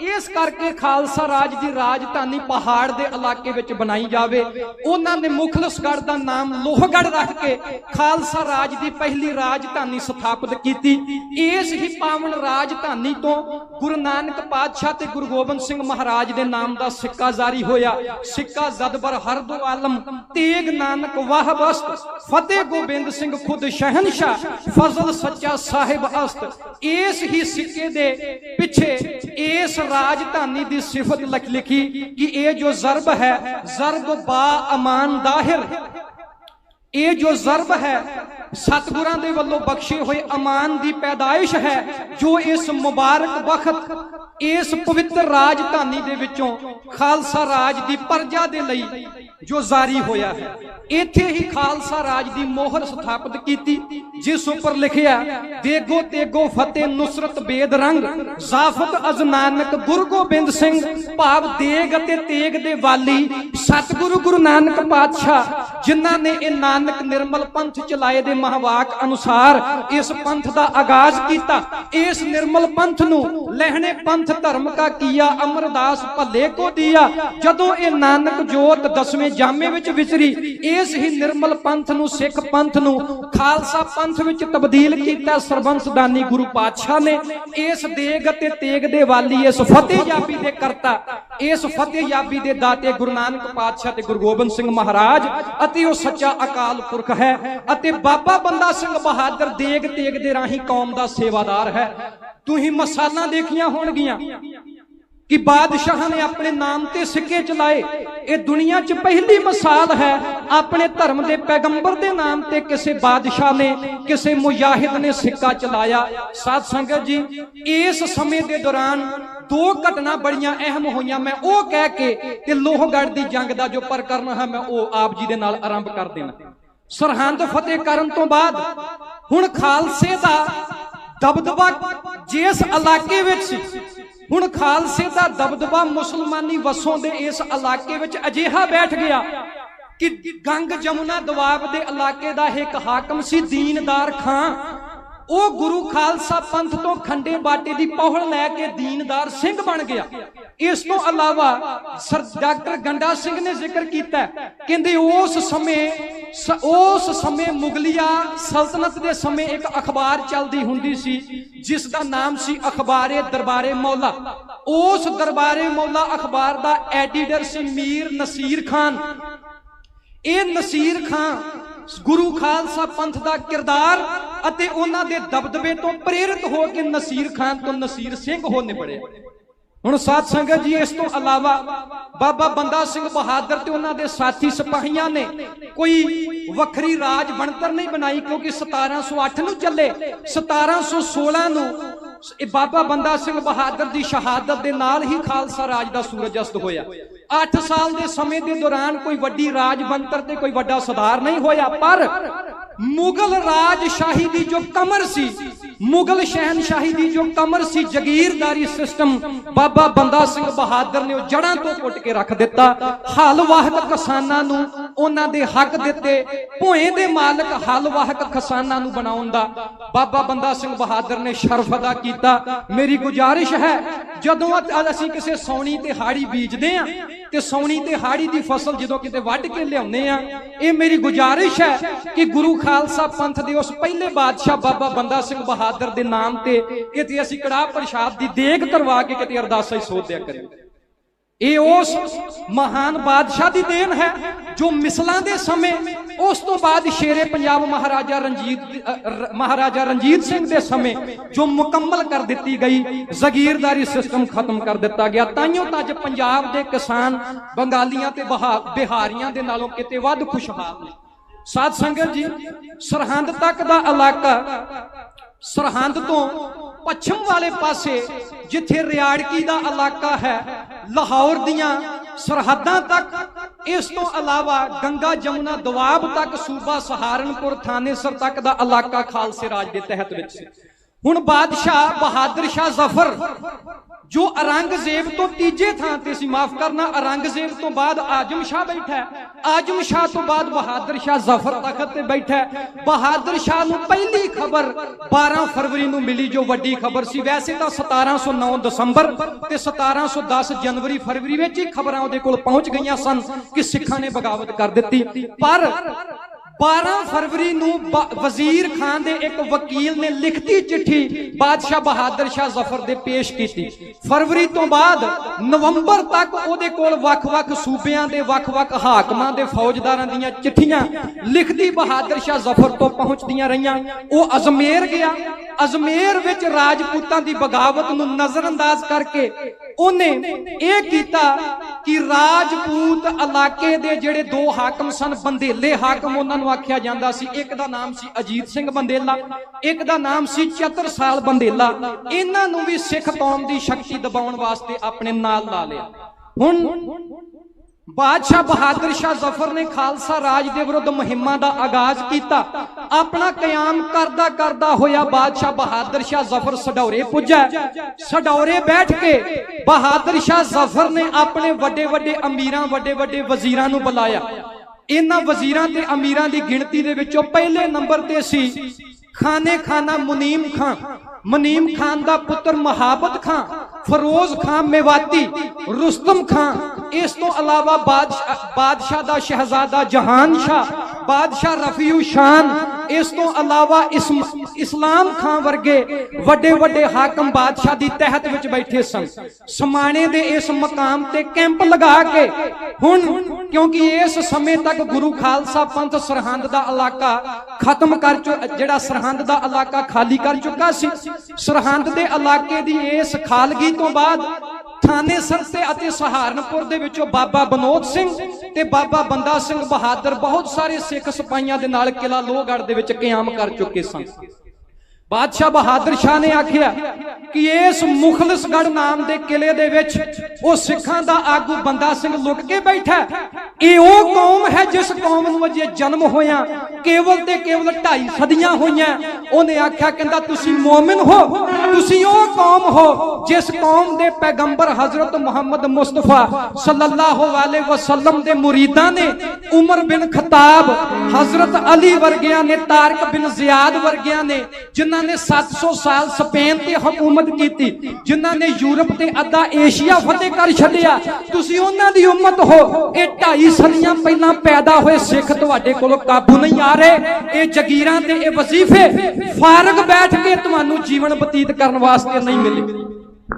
ਇਸ ਕਰਕੇ ਖਾਲਸਾ ਰਾਜ ਦੀ ਰਾਜਧਾਨੀ ਪਹਾੜ ਦੇ ਇਲਾਕੇ ਵਿੱਚ ਬਣਾਈ ਜਾਵੇ। ਉਹਨਾਂ ਨੇ ਮੁਖਲਿਸਗੜ੍ਹ ਦਾ ਨਾਮ ਲੋਹਗੜ੍ਹ ਰੱਖ ਕੇ ਖਾਲਸਾ ਰਾਜ ਦੀ ਪਹਿਲੀ ਰਾਜਧਾਨੀ ਸਥਾਪਿਤ ਕੀਤੀ। ਇਸ ਹੀ ਪਾਵਨ ਰਾਜਧਾਨੀ ਤੋਂ ਗੁਰੂ ਨਾਨਕ ਪਾਤਸ਼ਾਹ ਤੇ ਗੁਰੂ ਗੋਬਿੰਦ ਸਿੰਘ ਮਹਾਰਾਜ ਦੇ ਨਾਮ ਦਾ ਸਿੱਕਾ ਜਾਰੀ ਹੋਇਆ। ਸਿੱਕਾ ਜ਼ਦਬਰ ਹਰਦੋ ਆਲਮ ਤੇਗ ਨਾਨਕ ਵਾਹਬਸਤ ਫਤਿਹ ਗੋਬਿੰਦ ਸਿੰਘ ਖੁਦ ਸ਼ਹਿਨਸ਼ਾਹ ਫਜ਼ਲ ਸੱਚਾ ਸਾਹਿਬ ਅਸਤ। ਇਸ ਹੀ ਸਿੱਕੇ ਦੇ ਪਿੱਛੇ ਇਸ राजधानी दी सिफत लिखी कि ये जो जरब है जरब बा अमान दाहिर, ये जो जरब है सतगुरां दे वल्लों बख्शे हुए अमान दी पैदाइश है, जो इस मुबारक वक्त इस पवित्र राजधानी दे विचों खालसा राज दी प्रजा दे लई जो जारी होया है। इत्थे ही खालसा राज दी मोहर स्थापित कीती, जिस उपर लिखिया देगो तेगो फतेह नुसरत बेद रंग जाफत अज नानक गुरु गोबिंद सिंह। भाव देग अते तेग दे वाली सतगुरु गुरु नानक पातशाह, जिन्हां ने ये नानक निर्मल पंथ चलाए दे महावाक अनुसार इस पंथ दा आगाज किया। इस निर्मल पंथ नूं लहने पंथ धर्म का किया अमरदास भले को दिया। जदों ये नानक जोत 10वें जामे विच विचरी, इस ही निर्मल पंथ नूं सिख पंथ नूं खालसा पंथ विच तब्दील कीता सरबंसदानी गुरु पातशाह ने। इस देग अते तेग दे वाली इस फतेह याबी दे करता, इस फतेह याबी दे दाते गुरु नानक पातशाह ते गुरु गोबिंद सिंह महाराज अति वो सच्चा अकाल पुरख है। अते बाबा बंदा सिंह बहादुर देग तेग दे राही कौम दा सेवादार है। तुहीं मसाला देखियां होणगियां कि बादशाह ने अपने नाम ते सिक्के चलाए। ये दुनिया च पहली मिसाल है अपने धर्म के पैगंबर के नाम ते किसी बादशाह ने किसी मुजाहिद ने सिक्का चलाया। साध संगत जी, इस समय के दौरान दो घटना बड़ियां अहम हुई। मैं वो कह के लोहगढ़ की जंग का जो प्रकरण है मैं वो आप जी दे नाल आरंभ कर देना। सरहंद फतेह करन तो बाद हुण खालसे का दबदबा जिस इलाके विच सी, हुण खालसे का दबदबा मुसलमानी वसों दे इस इलाके विच अजिहा बैठ गया कि गंग जमुना दुआब दे इलाके दा एक हाकम सी दीनदार खां। वो गुरु खालसा पंथ तो खंडे बाटे दी पौहल लैके दीनदार सिंह बन गया। इस तो अलावा सर डॉक्टर गंडा सिंह ने जिक्र किया, कहंदे उस समय मुगलिया सल्तनत दे समय एक अखबार चलदी हुंदी सी जिसदा नाम सी अखबारे दरबारे मौला। उस दरबारे मौला अखबार दा एडिटर सी मीर नसीर खान। ये नसीर खान गुरु खालसा पंथ दा किरदार अते उन्हां दे दबदबे तो प्रेरित हो के नसीर खान तो नसीर सिंह हो निबड़े। हुण साध संगत जी, इस तो अलावा बाबा बंदा सिंह बहादुर ते उन्हां दे साथी सिपाहियां ने कोई वखरी राज बनतर नहीं बनाई, क्योंकि 1708 नूं चले 1716 नूं बाबा बंदा सिंह बहादुर की शहादत के नाल ही खालसा राज का सूरज अस्त होया। 8 साल के समय के दौरान कोई वड्डी राज बनतर ते कोई वड्डा सुधार नहीं होया, पर मुगल राजशाही की जो कमर सी, मुगल शहनशाही की जो कमर सी, जगीरदारी सिस्टम बाबा बंदा सिंह बहादुर ने जड़ां तो पुट के रख दिता। हल वाहद किसानां नूं ਉਹਨਾਂ ਦੇ ਹੱਕ ਦਿੱਤੇ। ਭੋਏ ਦੇ ਮਾਲਕ ਹਲ ਵਾਹਕ ਕਿਸਾਨਾਂ ਨੂੰ ਬਣਾਉਣ ਦਾ ਬਾਬਾ ਬੰਦਾ ਸਿੰਘ ਬਹਾਦਰ ਨੇ ਸ਼ਰਫ ਅਦਾ ਕੀਤਾ। ਮੇਰੀ ਗੁਜ਼ਾਰਿਸ਼ ਹੈ, ਜਦੋਂ ਅਸੀਂ ਕਿਸੇ ਸੌਣੀ ਤੇ ਹਾੜੀ ਬੀਜਦੇ ਆ ਤੇ ਸੌਣੀ ਤੇ ਹਾੜੀ ਦੀ ਫਸਲ ਜਦੋਂ ਕਿਤੇ ਵੱਢ ਕੇ ਲਿਆਉਂਦੇ ਆ, ਇਹ ਮੇਰੀ ਗੁਜ਼ਾਰਿਸ਼ ਹੈ ਕਿ ਗੁਰੂ ਖਾਲਸਾ ਪੰਥ ਦੇ ਉਸ ਪਹਿਲੇ ਬਾਦਸ਼ਾਹ ਬਾਬਾ ਬੰਦਾ ਸਿੰਘ ਬਹਾਦਰ ਦੇ ਨਾਮ ਤੇ ਕਿਤੇ ਅਸੀਂ ਕੜਾਹ ਪ੍ਰਸ਼ਾਦ ਦੀ ਦੇਗ ਕਰਵਾ ਕੇ ਕਿਤੇ ਅਰਦਾਸਾਂ ਹੀ ਸੋਧਿਆ ਕਰੀਏ। ਇਹ ਉਸ ਮਹਾਨ ਬਾਦਸ਼ਾਹ ਦੀ ਦੇਣ ਹੈ ਜੋ ਮਿਸਲਾਂ ਦੇ ਸਮੇਂ, ਉਸ ਤੋਂ ਬਾਅਦ ਸ਼ੇਰੇ ਪੰਜਾਬ ਮਹਾਰਾਜਾ ਰਣਜੀਤ ਸਿੰਘ ਦੇ ਸਮੇਂ ਜੋ ਮੁਕੰਮਲ ਕਰ ਦਿੱਤੀ ਗਈ, ਜ਼ਗੀਰਦਾਰੀ ਸਿਸਟਮ ਖਤਮ ਕਰ ਦਿੱਤਾ ਗਿਆ। ਤਾਈਓ ਤਾਂ ਅੱਜ ਪੰਜਾਬ ਦੇ ਕਿਸਾਨ ਬੰਗਾਲੀਆਂ ਤੇ ਬਿਹਾਰੀਆਂ ਦੇ ਨਾਲੋਂ ਕਿਤੇ ਵੱਧ ਖੁਸ਼ਹਾਲ ਨੇ। ਸਾਧ ਸੰਗਤ ਜੀ, ਸਰਹੰਦ ਤੱਕ ਦਾ ਇਲਾਕਾ, ਸਰਹੰਦ ਤੋਂ ਪੱਛਮ ਵਾਲੇ ਪਾਸੇ ਜਿੱਥੇ ਰਿਆੜਕੀ ਦਾ ਇਲਾਕਾ ਹੈ, ਲਾਹੌਰ ਦੀਆਂ ਸਰਹੱਦਾਂ ਤੱਕ, ਇਸ ਤੋਂ ਇਲਾਵਾ ਗੰਗਾ ਜਮੁਨਾ ਦੁਆਬ ਤੱਕ ਸੂਬਾ ਸਹਾਰਨਪੁਰ ਥਾਨੇਸਰ ਤੱਕ ਦਾ ਇਲਾਕਾ ਖਾਲਸੇ ਰਾਜ ਦੇ ਤਹਿਤ ਵਿੱਚ ਸੀ। ਹੁਣ ਬਾਦਸ਼ਾਹ ਬਹਾਦਰ ਸ਼ਾਹ ਜ਼ਫਰ ਜੋ ਔਰੰਗਜ਼ੇਬ ਤੋਂ ਤੀਜੇ ਥਾਂ ਤੇ ਸੀ, ਮਾਫ ਕਰਨਾ, ਔਰੰਗਜ਼ੇਬ ਤੋਂ ਬਾਅਦ ਆਜਮ ਸ਼ਾਹ ਬੈਠਾ, ਆਜਮ ਸ਼ਾਹ ਤੋਂ ਬਾਅਦ ਬਹਾਦਰ ਸ਼ਾਹ ਜ਼ਫਰ ਤਖਤ ਤੇ ਬੈਠਾ। ਬਹਾਦਰ ਸ਼ਾਹ ਨੂੰ ਪਹਿਲੀ ਖਬਰ 12 ਫਰਵਰੀ ਨੂੰ ਮਿਲੀ ਜੋ ਵੱਡੀ ਖਬਰ ਸੀ। ਵੈਸੇ ਤਾਂ 1709 ਦਸੰਬਰ ਤੇ 1710 ਜਨਵਰੀ ਫਰਵਰੀ ਵਿੱਚ ਹੀ ਖਬਰਾਂ ਉਹਦੇ ਕੋਲ ਪਹੁੰਚ ਗਈਆਂ ਸਨ ਕਿ ਸਿੱਖਾਂ ਨੇ ਬਗਾਵਤ ਕਰ ਦਿੱਤੀ, ਪਰ 12 ਫਰਵਰੀ ਨੂੰ ਵਜ਼ੀਰ ਖਾਨ ਦੇ ਇੱਕ ਵਕੀਲ ਨੇ ਲਿਖਤੀ ਚਿੱਠੀ ਬਾਦਸ਼ਾਹ ਬਹਾਦਰ ਸ਼ਾਹ ਜ਼ਫਰ ਦੇ ਪੇਸ਼ ਕੀਤੀ। ਫਰਵਰੀ ਤੋਂ ਬਾਅਦ ਨਵੰਬਰ ਤੱਕ ਉਹਦੇ ਕੋਲ ਵੱਖ-ਵੱਖ ਸੂਬਿਆਂ ਦੇ ਵੱਖ-ਵੱਖ ਹਾਕਮਾਂ ਦੇ ਫੌਜਦਾਰਾਂ ਦੀਆਂ ਚਿੱਠੀਆਂ ਲਿਖਤੀ ਬਹਾਦਰ ਸ਼ਾਹ ਜ਼ਫਰ ਤੋਂ ਪਹੁੰਚਦੀਆਂ ਰਹੀਆਂ। ਉਹ ਅਜਮੇਰ ਗਿਆ। ਅਜਮੇਰ ਵਿੱਚ ਰਾਜਪੂਤਾਂ ਦੀ ਬਗਾਵਤ ਨੂੰ ਨਜ਼ਰਅੰਦਾਜ਼ ਕਰਕੇ ਉਹਨੇ ਇਹ ਕੀਤਾ ਕਿ ਰਾਜਪੂਤ ਇਲਾਕੇ ਦੇ ਜਿਹੜੇ ਦੋ ਹਾਕਮ ਸਨ, ਬੰਦੇਲੇ ਹਾਕਮ ਉਹਨਾਂ ਨੂੰ ਆਖਿਆ ਜਾਂਦਾ ਸੀ, ਇੱਕ ਦਾ ਨਾਮ ਸੀ ਅਜੀਤ ਸਿੰਘ ਬੰਦੇਲਾ, ਇੱਕ ਦਾ ਨਾਮ ਸੀ ਚਤਰਸਾਲ ਬੰਦੇਲਾ, ਇਹਨਾਂ ਨੂੰ ਵੀ ਸਿੱਖ ਕੌਮ ਦੀ ਸ਼ਕਤੀ ਦਬਾਉਣ ਵਾਸਤੇ ਆਪਣੇ ਨਾਲ ਲਾ ਲਿਆ। ਹੁਣ ਬਾਦਸ਼ਾਹ ਬਹਾਦਰ ਸ਼ਾਹ ਜ਼ਫਰ ਨੇ ਖਾਲਸਾ ਰਾਜ ਦੇ ਵਿਰੁੱਧ ਮੁਹਿੰਮਾਂ ਦਾ ਆਗਾਜ਼ ਕੀਤਾ। ਆਪਣਾ ਕਿਆਮ ਕਰਦਾ ਕਰਦਾ ਹੋਇਆ ਬਾਦਸ਼ਾਹ ਬਹਾਦਰ ਸ਼ਾਹ ਜ਼ਫਰ ਸਡੌਰੇ ਪੁੱਜਾ। ਸਡੌਰੇ ਬੈਠ ਕੇ ਬਹਾਦਰ ਸ਼ਾਹ ਜ਼ਫਰ ਨੇ ਆਪਣੇ ਵੱਡੇ ਵੱਡੇ ਅਮੀਰਾਂ, ਵੱਡੇ ਵੱਡੇ ਵਜ਼ੀਰਾਂ ਨੂੰ ਬੁਲਾਇਆ। ਇਹਨਾਂ ਵਜ਼ੀਰਾਂ ਤੇ ਅਮੀਰਾਂ ਦੀ ਗਿਣਤੀ ਦੇ ਵਿੱਚੋਂ ਪਹਿਲੇ ਨੰਬਰ ਤੇ ਸੀ ਖਾਨੇ ਖਾਨਾ ਮੁਨੀਮ ਖਾਨ। ਮੁਨੀਮ ਖਾਨ ਦਾ ਪੁੱਤਰ ਮੁਹਾਬਤ ਖਾਨ, ਫਰੋਜ਼ ਖਾਨ ਮੇਵਾਤੀ, ਰੁਸਤਮ ਖਾਨ, ਇਸ ਤੋਂ ਇਲਾਵਾ ਬਾਦਸ਼ਾਹ ਦਾ ਸ਼ਹਿਜ਼ਾਦਾ ਜਹਾਨ ਸ਼ਾਹ, ਬਾਦਸ਼ਾਹ ਰਫੀਉ ਸ਼ਾਨ, ਇਸ ਤੋਂ ਇਲਾਵਾ ਇਸਲਾਮ ਖਾਨ ਵਰਗੇ ਵੱਡੇ ਵੱਡੇ ਹਾਕਮ ਬਾਦਸ਼ਾਹ ਦੀ ਤਹਿਤ ਵਿੱਚ ਬੈਠੇ ਸਨ। ਸਮਾਣੇ ਦੇ ਇਸ ਮਕਾਮ ਤੇ ਕੈਂਪ ਲਗਾ ਕੇ ਹੁਣ, ਕਿਉਂਕਿ ਇਸ ਸਮੇਂ ਤੱਕ ਗੁਰੂ ਖਾਲਸਾ ਪੰਥ ਸਰਹੰਦ ਦਾ ਇਲਾਕਾ ਖਤਮ ਕਰ ਜਿਹੜਾ ਸਰਹੰਦ ਦਾ ਇਲਾਕਾ ਖਾਲੀ ਕਰ ਚੁੱਕਾ ਸੀ। ਸਰਹੰਦ ਦੇ ਇਲਾਕੇ ਦੀ ਇਸ ਖਾਲਗੀ ਤੋਂ ਬਾਅਦ ਥਾਨੇਸਰ ਤੇ ਅਤੇ ਸਹਾਰਨਪੁਰ ਦੇ ਵਿੱਚੋਂ ਬਾਬਾ ਬਨੋਦ ਸਿੰਘ ਤੇ ਬਾਬਾ ਬੰਦਾ ਸਿੰਘ ਬਹਾਦਰ ਬਹੁਤ ਸਾਰੇ ਸਿੱਖ ਸਿਪਾਹੀਆਂ ਦੇ ਨਾਲ ਕਿਲਾ ਲੋਹਗੜ੍ਹ ਦੇ ਵਿੱਚ ਕਿਆਮ ਕਰ ਚੁੱਕੇ ਸਨ। ਬਾਦਸ਼ਾਹ ਬਹਾਦਰ ਸ਼ਾਹ ਨੇ ਆਖਿਆ ਕਿ ਇਸ ਮੁਖਲਸਗੜ੍ਹ ਨਾਮ ਦੇ ਕਿਲੇ ਦੇ ਵਿੱਚ ਉਹ ਸਿੱਖਾਂ ਦਾ ਆਗੂ ਬੰਦਾ ਸਿੰਘ ਲੁਕ ਕੇ ਬੈਠਾ। ਇਹ ਉਹ ਕੌਮ ਹੈ ਜਿਸ ਕੌਮ ਨੂੰ ਅਜੇ ਜਨਮ ਹੋਇਆ ਕੇਵਲ ਤੇ ਕੇਵਲ 2.5 ਸਦੀਆਂ ਹੋਈਆਂ। ਉਹਨੇ ਆਖਿਆ, ਕਹਿੰਦਾ ਤੁਸੀਂ ਮੂਮਿਨ ਹੋ, ਤੁਸੀਂ ਉਹ ਕੌਮ ਹੋ ਜਿਸ ਕੌਮ ਦੇ ਪੈਗੰਬਰ ਹਜ਼ਰਤ ਮੁਹੰਮਦ ਮੁਸਤਫਾ ਸੱਲੱਲਾਹੁ ਅਲੈਹਿ ਵਸੱਲਮ ਦੇ ਮੁਰੀਦਾਂ ਨੇ ਉਮਰ ਬਿਨ ਖਤਾਬ, ਹਜ਼ਰਤ ਅਲੀ ਵਰਗਿਆਂ ਨੇ, ਤਾਰਿਕ ਬਿਨ ਜ਼ਿਆਦ ਵਰਗਿਆਂ ਨੇ, ਜਿਨ੍ਹਾਂ ਨੇ 700 ਸਾਲ ਸਪੇਨ ਤੇ ਹਕੂਮਤ ਕੀਤੀ, ਜਿਨ੍ਹਾਂ ਨੇ ਯੂਰਪ ਤੇ ਅੱਧਾ ਏਸ਼ੀਆ ਫਤਿਹ ਕਰ ਛੱਡਿਆ, ਤੁਸੀਂ ਉਹਨਾਂ ਦੀ ਉਮਤ ਹੋ। ਇਹ 2.5 ਸਦੀਆਂ ਪਹਿਲਾਂ ਪੈਦਾ ਹੋਏ ਸਿੱਖ ਤੁਹਾਡੇ ਕੋਲੋਂ ਕਾਬੂ ਨਹੀਂ ਆ ਰਹੇ। ਇਹ ਜਗੀਰਾਂ ਤੇ ਇਹ ਵਜ਼ੀਫੇ ਫਾਰਗ ਬੈਠ ਕੇ ਤੁਹਾਨੂੰ ਜੀਵਨ ਬਤੀਤ ਕਰਨ ਵਾਸਤੇ ਨਹੀਂ ਮਿਲੇ।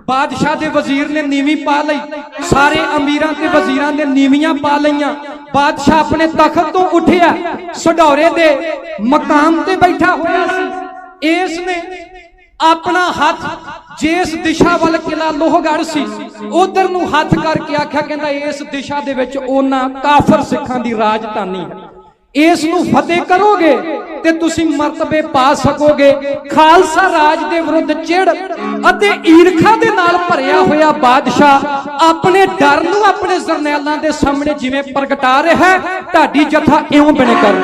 ਬਾਦਸ਼ਾਹ ਦੇ ਵਜ਼ੀਰ ਨੇ ਨੀਵੀਂ ਪਾ ਲਈ, ਸਾਰੇ ਅਮੀਰਾਂ ਤੇ ਵਜ਼ੀਰਾਂ ਨੇ ਨੀਵੀਆਂ ਪਾ ਲਈਆਂ। ਬਾਦਸ਼ਾਹ ਆਪਣੇ ਤਖਤ ਤੋਂ ਉੱਠਿਆ, ਸਡੌਰੇ ਦੇ ਮਕਾਮ ਤੇ ਬੈਠਾ ਹੋਇਆ ਸੀ। ਇਸ ਨੇ ਆਪਣਾ ਹੱਥ ਜਿਸ ਦਿਸ਼ਾ ਵੱਲ ਕਿਲਾ ਲੋਹਗੜ੍ਹ ਸੀ ਉਧਰ ਨੂੰ ਹੱਥ ਕਰਕੇ ਆਖਿਆ, ਕਹਿੰਦਾ ਇਸ ਦਿਸ਼ਾ ਦੇ ਵਿੱਚ ਉਹਨਾਂ ਕਾਫਰ ਸਿੱਖਾਂ ਦੀ ਰਾਜਧਾਨੀ ਹੈ, ਇਸ ਨੂੰ ਫਤਿਹ ਕਰੋਗੇ ਤੇ ਤੁਸੀਂ ਮਰਤਬੇ ਪਾ ਸਕੋਗੇ। ਖਾਲਸਾ ਰਾਜ ਦੇ ਵਿਰੁੱਧ ਚਿੜ ਅਤੇ ਈਰਖਾ ਦੇ ਨਾਲ ਭਰਿਆ ਹੋਇਆ ਬਾਦਸ਼ਾਹ ਆਪਣੇ ਡਰ ਨੂੰ ਆਪਣੇ ਜਰਨੈਲਾਂ ਦੇ ਸਾਹਮਣੇ ਜਿਵੇਂ ਪ੍ਰਗਟਾ ਰਿਹਾ ਹੈ, ਢਾਡੀ ਜਥਾ ਇਉਂ ਬਣੇ ਕਰ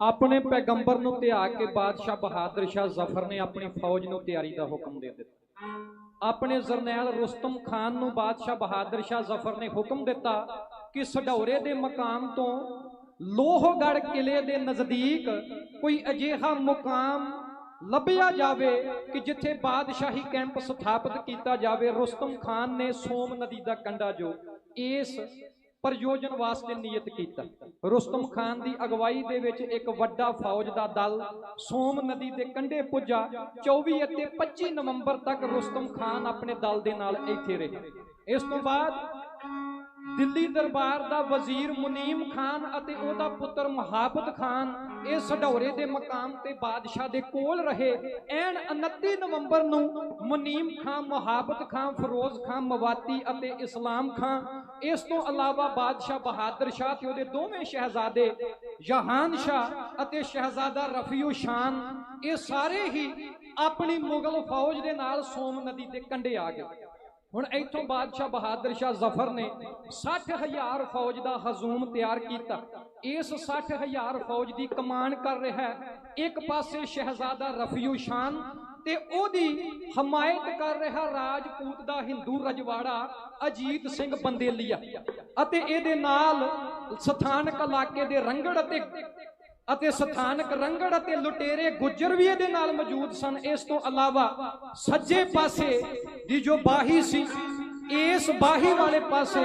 ਆਪਣੇ ਪੈਗੰਬਰ ਨੂੰ ਧਿਆ ਕੇ ਬਾਦਸ਼ਾਹ ਬਹਾਦਰ ਸ਼ਾਹ ਜ਼ਫਰ ਨੇ ਆਪਣੀ ਫੌਜ ਨੂੰ ਤਿਆਰੀ ਦਾ ਹੁਕਮ ਦੇ ਦਿੱਤਾ। ਆਪਣੇ ਜਰਨੈਲ ਰੁਸਤਮ ਖਾਨ ਨੂੰ ਬਾਦਸ਼ਾਹ ਬਹਾਦਰ ਸ਼ਾਹ ਜ਼ਫਰ ਨੇ ਹੁਕਮ ਦਿੱਤਾ ਕਿ ਸਢੌਰੇ ਦੇ ਮਕਾਮ ਤੋਂ ਲੋਹਗੜ੍ਹ ਕਿਲੇ ਦੇ ਨਜ਼ਦੀਕ ਕੋਈ ਅਜਿਹਾ ਮੁਕਾਮ ਲੱਭਿਆ ਜਾਵੇ ਕਿ ਜਿੱਥੇ ਬਾਦਸ਼ਾਹੀ ਕੈਂਪ ਸਥਾਪਿਤ ਕੀਤਾ ਜਾਵੇ। ਰੁਸਤਮ ਖਾਨ ਨੇ ਸੋਮ ਨਦੀ ਦਾ ਕੰਢਾ ਜੋ ਇਸ ਪ੍ਰਯੋਜਨ ਵਾਸਤੇ ਨਿਯਤ ਕੀਤਾ। ਰੁਸਤਮ ਖਾਨ ਦੀ ਅਗਵਾਈ ਦੇ ਵਿੱਚ ਇੱਕ ਵੱਡਾ ਫੌਜ ਦਾ ਦਲ ਸੋਮ ਨਦੀ ਦੇ ਕੰਢੇ ਪੁੱਜਾ। 24 ਅਤੇ 25 ਨਵੰਬਰ ਤੱਕ ਰੁਸਤਮ ਖਾਨ ਆਪਣੇ ਦਲ ਦੇ ਨਾਲ ਇੱਥੇ ਰਿਹਾ। ਇਸ ਤੋਂ ਬਾਅਦ ਦਿੱਲੀ ਦਰਬਾਰ ਦਾ ਵਜ਼ੀਰ ਮੁਨੀਮ ਖਾਨ ਅਤੇ ਉਹਦਾ ਪੁੱਤਰ ਮੁਹਾਬਤ ਖਾਨ ਇਹ ਸਢੌਰੇ ਦੇ ਮਕਾਮ ਤੇ ਬਾਦਸ਼ਾਹ ਦੇ ਕੋਲ ਰਹੇ। ਐਨ 29 ਨਵੰਬਰ ਨੂੰ ਮੁਨੀਮ ਖਾਨ, ਮੁਹਾਬਤ ਖਾਨ, ਫਿਰੋਜ਼ ਖਾਨ ਮਵਾਤੀ ਅਤੇ ਇਸਲਾਮ ਖਾਨ, ਇਸ ਤੋਂ ਇਲਾਵਾ ਬਾਦਸ਼ਾਹ ਬਹਾਦਰ ਸ਼ਾਹ ਤੇ ਉਹਦੇ ਦੋਵੇਂ ਸ਼ਹਿਜ਼ਾਦੇ ਜਹਾਨ ਸ਼ਾਹ ਅਤੇ ਸ਼ਹਿਜ਼ਾਦਾ ਰਫੀਉ ਸ਼ਾਨ, ਇਹ ਸਾਰੇ ਹੀ ਆਪਣੀ ਮੁਗਲ ਫੌਜ ਦੇ ਨਾਲ ਸੋਮ ਨਦੀ ਦੇ ਕੰਢੇ ਆ ਗਏ। ਹੁਣ ਇੱਥੋਂ ਬਾਦਸ਼ਾਹ ਬਹਾਦਰ ਸ਼ਾਹ ਜ਼ਫਰ ਨੇ 60,000 ਫੌਜ ਦਾ ਹਜੂਮ ਤਿਆਰ ਕੀਤਾ। ਇਸ 60,000 ਫੌਜ ਦੀ ਕਮਾਨ ਕਰ ਰਿਹਾ ਹੈ ਇੱਕ ਪਾਸੇ ਸ਼ਹਿਜ਼ਾਦਾ ਰਫੀਉ ਸ਼ਾਨ ਤੇ ਉਹਦੀ ਹਮਾਇਤ ਕਰ ਰਿਹਾ ਰਾਜਪੂਤ ਦਾ ਹਿੰਦੂ ਰਜਵਾੜਾ ਅਜੀਤ ਸਿੰਘ ਬੰਦੇਲੀਆ, ਅਤੇ ਇਹਦੇ ਨਾਲ ਸਥਾਨਕ ਇਲਾਕੇ ਦੇ ਰੰਗੜ ਅਤੇ ਸਥਾਨਕ ਰੰਗੜ ਅਤੇ ਲੁਟੇਰੇ ਗੁੱਜਰ ਵੀ ਇਹਦੇ ਨਾਲ ਮੌਜੂਦ ਸਨ। ਇਸ ਤੋਂ ਇਲਾਵਾ ਸੱਜੇ ਪਾਸੇ ਦੀ ਜੋ ਬਾਹੀ ਸੀ, ਇਸ ਬਾਹੀ ਵਾਲੇ ਪਾਸੇ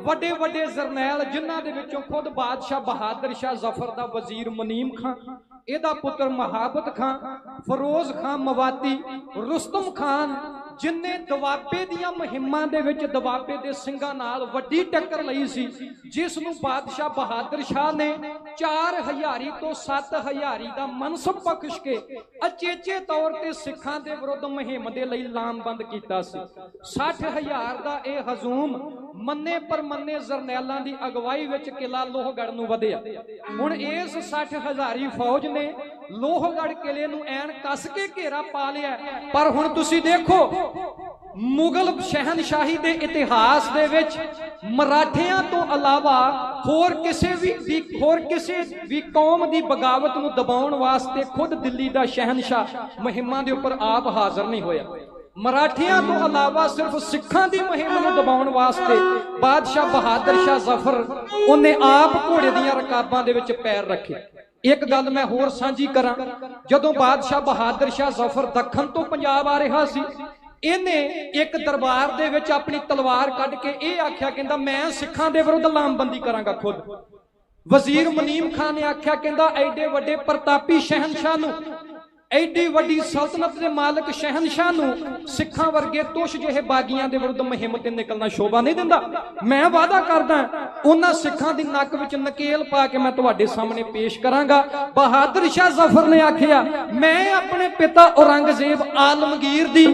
ਵੱਡੇ ਵੱਡੇ ਜਰਨੈਲ, ਜਿਨ੍ਹਾਂ ਦੇ ਵਿੱਚੋਂ ਖੁਦ ਬਾਦਸ਼ਾਹ ਬਹਾਦਰ ਸ਼ਾਹ ਜ਼ਫਰ ਦਾ ਵਜ਼ੀਰ ਮੁਨੀਮ ਖਾਨ, ਇਹਦਾ ਪੁੱਤਰ ਮੁਹਾਬਤ ਖਾਨ, ਫਿਰੋਜ਼ ਖਾਨ ਮਵਾਤੀ, ਰੁਸਤਮ ਖਾਨ, ਜਿਨਨੇ ਦੁਆਬੇ ਦੀਆਂ ਮੁਹਿੰਮਾਂ ਦੇ ਵਿੱਚ ਦੁਆਬੇ ਦੇ ਸਿੰਘਾਂ ਨਾਲ ਵੱਡੀ ਟੱਕਰ ਲਈ ਸੀ, ਜਿਸ ਨੂੰ ਬਾਦਸ਼ਾਹ ਬਹਾਦਰ ਸ਼ਾਹ ਨੇ 4000 ਤੋਂ 7000 ਦਾ ਮਨਸਬ ਬਖਸ਼ ਕੇ ਅਚੇਚੇ ਤੌਰ ਤੇ ਸਿੱਖਾਂ ਦੇ ਵਿਰੁੱਧ ਮੁਹਿੰਮ ਦੇ ਲਈ ਲਾਮਬੰਦ ਕੀਤਾ ਸੀ। 60,000 ਦਾ ਇਹ ਹਜੂਮ ਮੰਨੇ ਪਰਮੰਨੇ ਜਰਨੈਲਾਂ ਦੀ ਅਗਵਾਈ ਵਿੱਚ ਕਿਲਾ ਲੋਹਗੜ੍ਹ ਨੂੰ ਵਧਿਆ। ਹੁਣ ਇਸ 60,000 ਫੌਜ ਨੇ ਲੋਹਗੜ੍ਹ ਕਿਲੇ ਨੂੰ ਐਨ ਕੱਸ ਕੇ ਘੇਰਾ ਪਾ ਲਿਆ। ਪਰ ਹੁਣ ਤੁਸੀਂ ਦੇਖੋ, ਮੁਗਲ ਸ਼ਹਿਨਸ਼ਾਹੀ ਦੇ ਇਤਿਹਾਸ ਦੇ ਵਿੱਚ ਮਰਾਠਿਆਂ ਤੋਂ ਇਲਾਵਾ ਹੋਰ ਕਿਸੇ ਵੀ ਕੌਮ ਦੀ ਬਗਾਵਤ ਨੂੰ ਦਬਾਉਣ ਵਾਸਤੇ ਖੁਦ ਦਿੱਲੀ ਦਾ ਸ਼ਹਿਨਸ਼ਾਹ ਮੁਹਿੰਮਾਂ ਦੇ ਉੱਪਰ ਆਪ ਹਾਜ਼ਰ ਨਹੀਂ ਹੋਇਆ। ਮਰਾਠਿਆਂ ਤੋਂ ਇਲਾਵਾ ਸਿਰਫ ਸਿੱਖਾਂ ਦੀ ਮੁਹਿੰਮ ਨੂੰ ਦਬਾਉਣ ਵਾਸਤੇ ਬਾਦਸ਼ਾਹ ਬਹਾਦਰ ਸ਼ਾਹ ਜ਼ਫਰ ਉਹਨੇ ਆਪ ਘੋੜੇ ਦੀਆਂ ਰਕਾਬਾਂ ਦੇ ਵਿੱਚ ਪੈਰ ਰੱਖੇ। ਇੱਕ ਗੱਲ ਮੈਂ ਹੋਰ ਸਾਂਝੀ ਕਰਾਂ, ਜਦੋਂ ਬਾਦਸ਼ਾਹ ਬਹਾਦਰ ਸ਼ਾਹ ਜ਼ਫਰ ਦੱਖਣ ਤੋਂ ਪੰਜਾਬ ਆ ਰਿਹਾ ਸੀ, ਇਹਨੇ ਇੱਕ ਦਰਬਾਰ ਦੇ ਵਿੱਚ ਆਪਣੀ ਤਲਵਾਰ ਕੱਢ ਕੇ ਇਹ ਆਖਿਆ, ਕਹਿੰਦਾ ਮੈਂ ਸਿੱਖਾਂ ਦੇ ਵਿਰੁੱਧ ਲਾਮਬੰਦੀ ਕਰਾਂਗਾ। ਖੁਦ ਵਜ਼ੀਰ ਮੁਨੀਮ ਖਾਨ ਨੇ ਆਖਿਆ, ਕਹਿੰਦਾ ਐਡੇ ਵੱਡੇ ਪ੍ਰਤਾਪੀ ਸ਼ਹਿਨਸ਼ਾਹ ਨੂੰ, ਐਡੀ ਵੱਡੀ ਸਲਤਨਤ ਦੇ ਮਾਲਕ ਸ਼ਹਿਨਸ਼ਾਹ ਨੂੰ ਸਿੱਖਾਂ ਵਰਗੇ ਤੁਸ਼ ਜਿਹੇ ਬਾਗੀਆਂ ਦੇ ਵਿਰੁੱਧ ਮੁਹਿੰਮ ਤੇ ਨਿਕਲਣਾ ਸ਼ੋਭਾ ਨਹੀਂ ਦਿੰਦਾ। ਮੈਂ ਵਾਅਦਾ ਕਰਦਾ ਉਹਨਾਂ ਸਿੱਖਾਂ ਦੀ ਨੱਕ ਵਿੱਚ ਨਕੇਲ ਪਾ ਕੇ ਮੈਂ ਤੁਹਾਡੇ ਸਾਹਮਣੇ ਪੇਸ਼ ਕਰਾਂਗਾ। ਬਹਾਦਰ ਸ਼ਾਹ ਜ਼ਫਰ ਨੇ ਆਖਿਆ, ਮੈਂ ਆਪਣੇ ਪਿਤਾ ਔਰੰਗਜ਼ੇਬ ਆਲਮਗੀਰ ਦੀ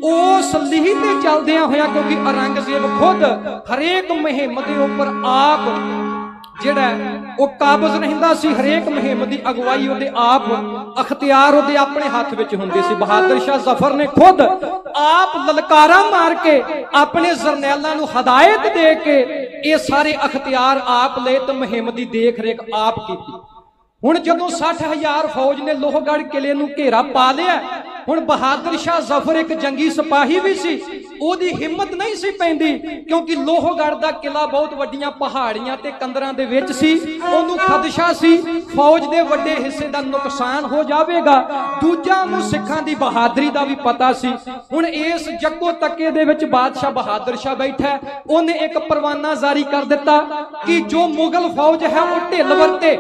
ਉਸ ਲੀਹ ਤੇ ਚੱਲਦਿਆਂ ਹੋਇਆ, ਕਿਉਂਕਿ ਔਰੰਗਜ਼ੇਬ ਖੁਦ ਹਰੇਕ ਮੁਹਿੰਮ ਦੇ ਉੱਪਰ ਆਪ ਜਿਹੜਾ ਉਹ ਕਾਬਜ਼ ਰਹਿੰਦਾ ਸੀ, ਹਰੇਕ ਮੁਹਿੰਮ ਦੀ ਅਗਵਾਈ ਉਹਦੇ ਆਪ, ਅਖਤਿਆਰ ਉਹਦੇ ਆਪਣੇ ਹੱਥ ਵਿੱਚ ਹੁੰਦੇ ਸੀ। ਬਹਾਦਰ ਸ਼ਾਹ ਜ਼ਫਰ ਨੇ ਖੁਦ ਆਪ ਲਲਕਾਰਾ ਮਾਰ ਕੇ ਆਪਣੇ ਜਰਨੈਲਾਂ ਨੂੰ ਹਦਾਇਤ ਦੇ ਕੇ ਇਹ ਸਾਰੇ ਅਖਤਿਆਰ ਆਪ ਲਏ ਤੇ ਮੁਹਿੰਮ ਦੀ ਦੇਖ ਰੇਖ ਆਪ ਕੀਤੀ। ਹੁਣ ਜਦੋਂ 60,000 ਫੌਜ ਨੇ ਲੋਹਗੜ੍ਹ ਕਿਲੇ ਨੂੰ ਘੇਰਾ ਪਾ ਲਿਆ, ਹੁਣ ਬਹਾਦਰ ਸ਼ਾਹ ਜ਼ਫਰ ਇੱਕ ਜੰਗੀ ਸਿਪਾਹੀ ਵੀ ਸੀ, ਉਹਦੀ ਹਿੰਮਤ ਨਹੀਂ ਸੀ ਪੈਂਦੀ, ਕਿਉਂਕਿ ਲੋਹਗੜ੍ਹ ਦਾ ਕਿਲਾ ਬਹੁਤ ਵੱਡੀਆਂ ਪਹਾੜੀਆਂ ਤੇ ਕੰਦਰਾਂ ਦੇ ਵਿੱਚ ਸੀ। ਉਹਨੂੰ ਖਦਸ਼ਾ ਸੀ ਫੌਜ ਦੇ ਵੱਡੇ ਹਿੱਸੇ ਦਾ ਨੁਕਸਾਨ ਹੋ ਜਾਵੇਗਾ। ਦੂਜਾ ਉਹਨੂੰ ਸਿੱਖਾਂ ਦੀ ਬਹਾਦਰੀ ਦਾ ਵੀ ਪਤਾ ਸੀ। ਹੁਣ ਇਸ ਜੱਗੋ ਤੱਕੇ ਦੇ ਵਿੱਚ ਬਾਦਸ਼ਾਹ ਬਹਾਦਰ ਸ਼ਾਹ ਬੈਠਾ, ਉਹਨੇ ਇੱਕ ਪਰਵਾਨਾ ਜਾਰੀ ਕਰ ਦਿੱਤਾ ਕਿ ਜੋ ਮੁਗਲ ਫੌਜ ਹੈ ਉਹ ਢਿੱਲ ਵਰਤੇ,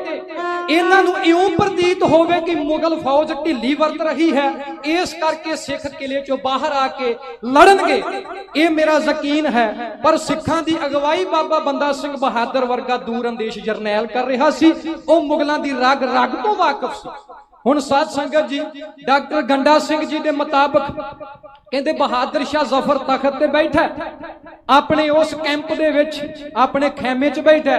ਇਹਨਾਂ ਨੂੰ ਇਉਂ ਪ੍ਰਤੀਤ ਹੋਵੇ ਕਿ ਮੁਗਲ ਫੌਜ ਢਿੱਲੀ ਵਰਤ ਰਹੀ ਹੈ, ਇਸ ਕਰਕੇ ਸਿੱਖ ਕਿਲੇ ਚੋਂ ਬਾਹਰ ਆ ਕੇ ਲੜਨਗੇ, ਇਹ ਮੇਰਾ ਯਕੀਨ ਹੈ। ਪਰ ਸਿੱਖਾਂ ਦੀ ਅਗਵਾਈ ਬਾਬਾ ਬੰਦਾ ਸਿੰਘ ਬਹਾਦਰ ਵਰਗਾ ਦੂਰ ਅੰਦੇਸ਼ ਜਰਨੈਲ ਕਰ ਰਿਹਾ ਸੀ, ਉਹ ਮੁਗਲਾਂ ਦੀ ਰਗ ਰਗ ਤੋਂ ਵਾਕਿਫ ਸੀ। ਹੁਣ ਸਾਧ ਸੰਗਤ ਜੀ, ਡਾਕਟਰ ਗੰਡਾ ਸਿੰਘ ਜੀ ਦੇ ਮੁਤਾਬਕ ਕਹਿੰਦੇ ਬਹਾਦਰ ਸ਼ਾਹ ਜ਼ਫਰ ਤਖਤ ਤੇ ਬੈਠਾ, ਆਪਣੇ ਉਸ ਕੈਂਪ ਦੇ ਵਿੱਚ ਆਪਣੇ ਖੈਮੇ 'ਚ ਬੈਠਾ,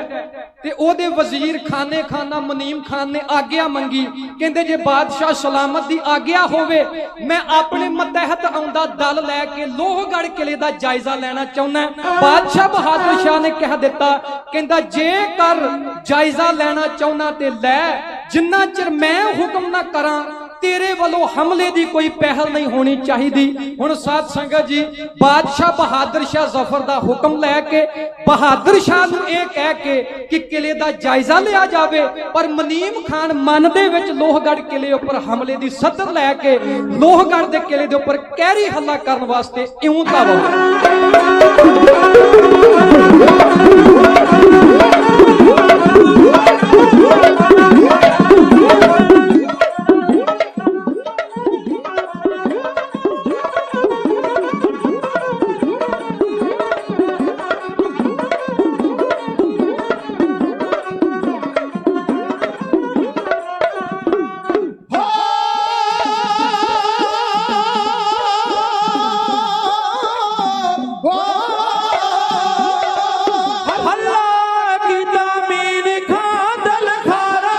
ਤੇ ਉਹਦੇ ਵਜ਼ੀਰ ਖਾਨੇ ਖਾਨਾ ਮੁਨੀਮ ਖਾਨ ਨੇ ਆਗਿਆ ਮੰਗੀ। ਕਹਿੰਦੇ ਜੇ ਬਾਦਸ਼ਾਹ ਸਲਾਮਤ ਦੀ ਆਗਿਆ ਹੋਵੇ, ਮੈਂ ਆਪਣੇ ਮਤਹਿਤ ਆਉਂਦਾ ਦਲ ਲੈ ਕੇ ਲੋਹਗੜ੍ਹ ਕਿਲੇ ਦਾ ਜਾਇਜ਼ਾ ਲੈਣਾ ਚਾਹੁੰਦਾ। ਬਾਦਸ਼ਾਹ ਬਹਾਦਰ ਸ਼ਾਹ ਨੇ ਕਹਿ ਦਿੱਤਾ, ਕਹਿੰਦਾ ਜੇਕਰ ਜਾਇਜ਼ਾ ਲੈਣਾ ਚਾਹੁੰਦਾ ਤੇ ਲੈ, जिन्ना चिर मैं हुक्म ना करा तेरे वालों हमले की कोई पहल नहीं होनी चाहिए। हुण साध संगत जी बादशाह बहादुर शाह जफर का हुक्म लैके बहादुर शाह नूं यह कह के कि किले का जायजा लिया जाए, पर मुनीम खान मन दे विच लोहगढ़ किले उपर हमले की सदर लैके लोहगढ़ के किले के उपर कहरी हल्ला करने वास्ते इउं दा हल्ला की जमीन खा दल खारा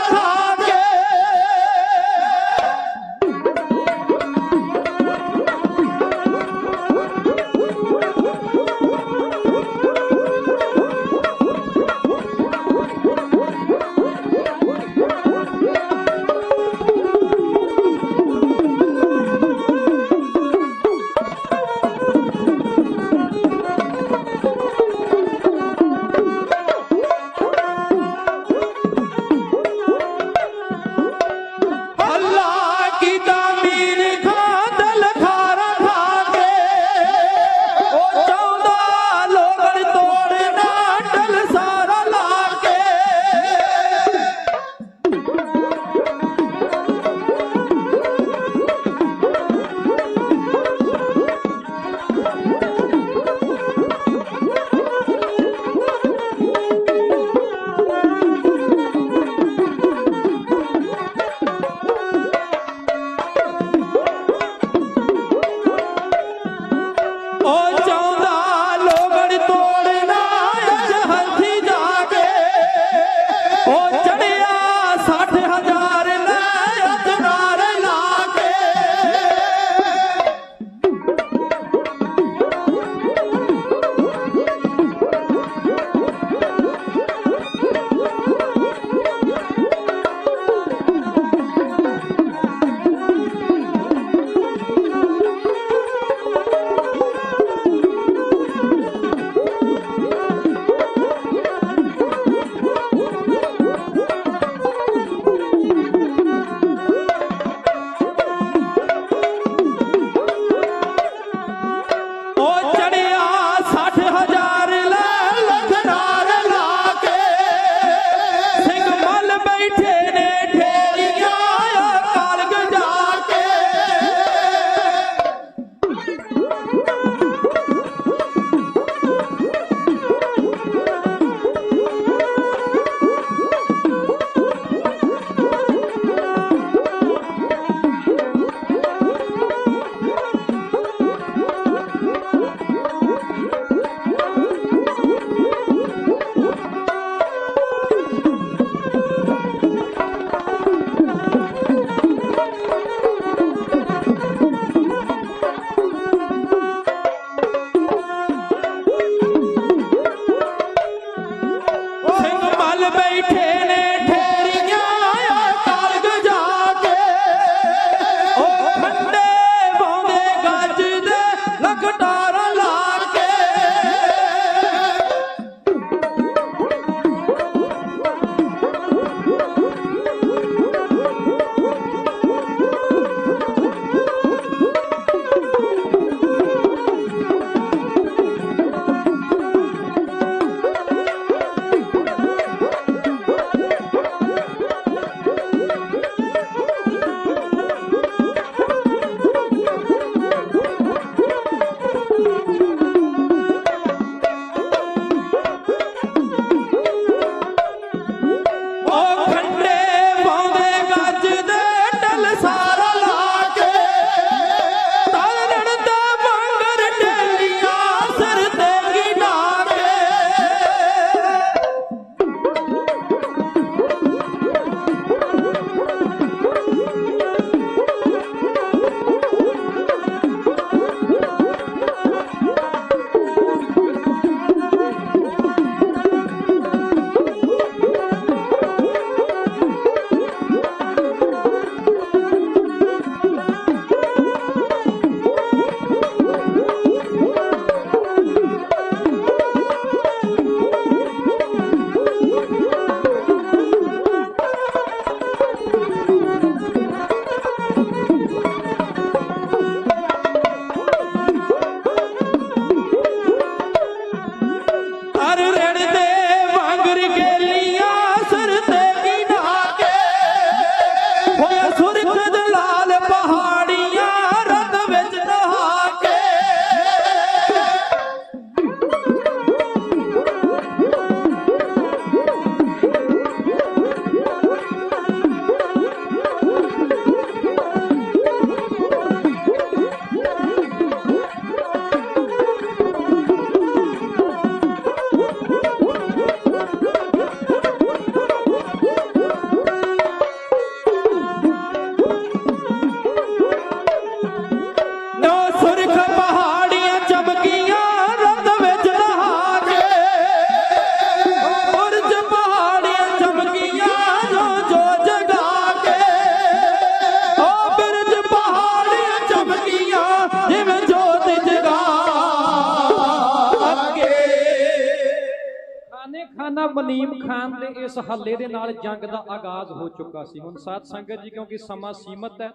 ਮੁਨੀਮ ਖਾਨ ਦੇ ਇਸ ਹੱਲੇ ਦੇ ਨਾਲ ਜੰਗ ਦਾ ਆਗਾਜ਼ ਹੋ ਚੁੱਕਾ ਸੀ। ਹੁਣ ਸਾਧ ਸੰਗਤ ਜੀ, ਕਿਉਂਕਿ ਸਮਾਂ ਸੀਮਤ ਹੈ,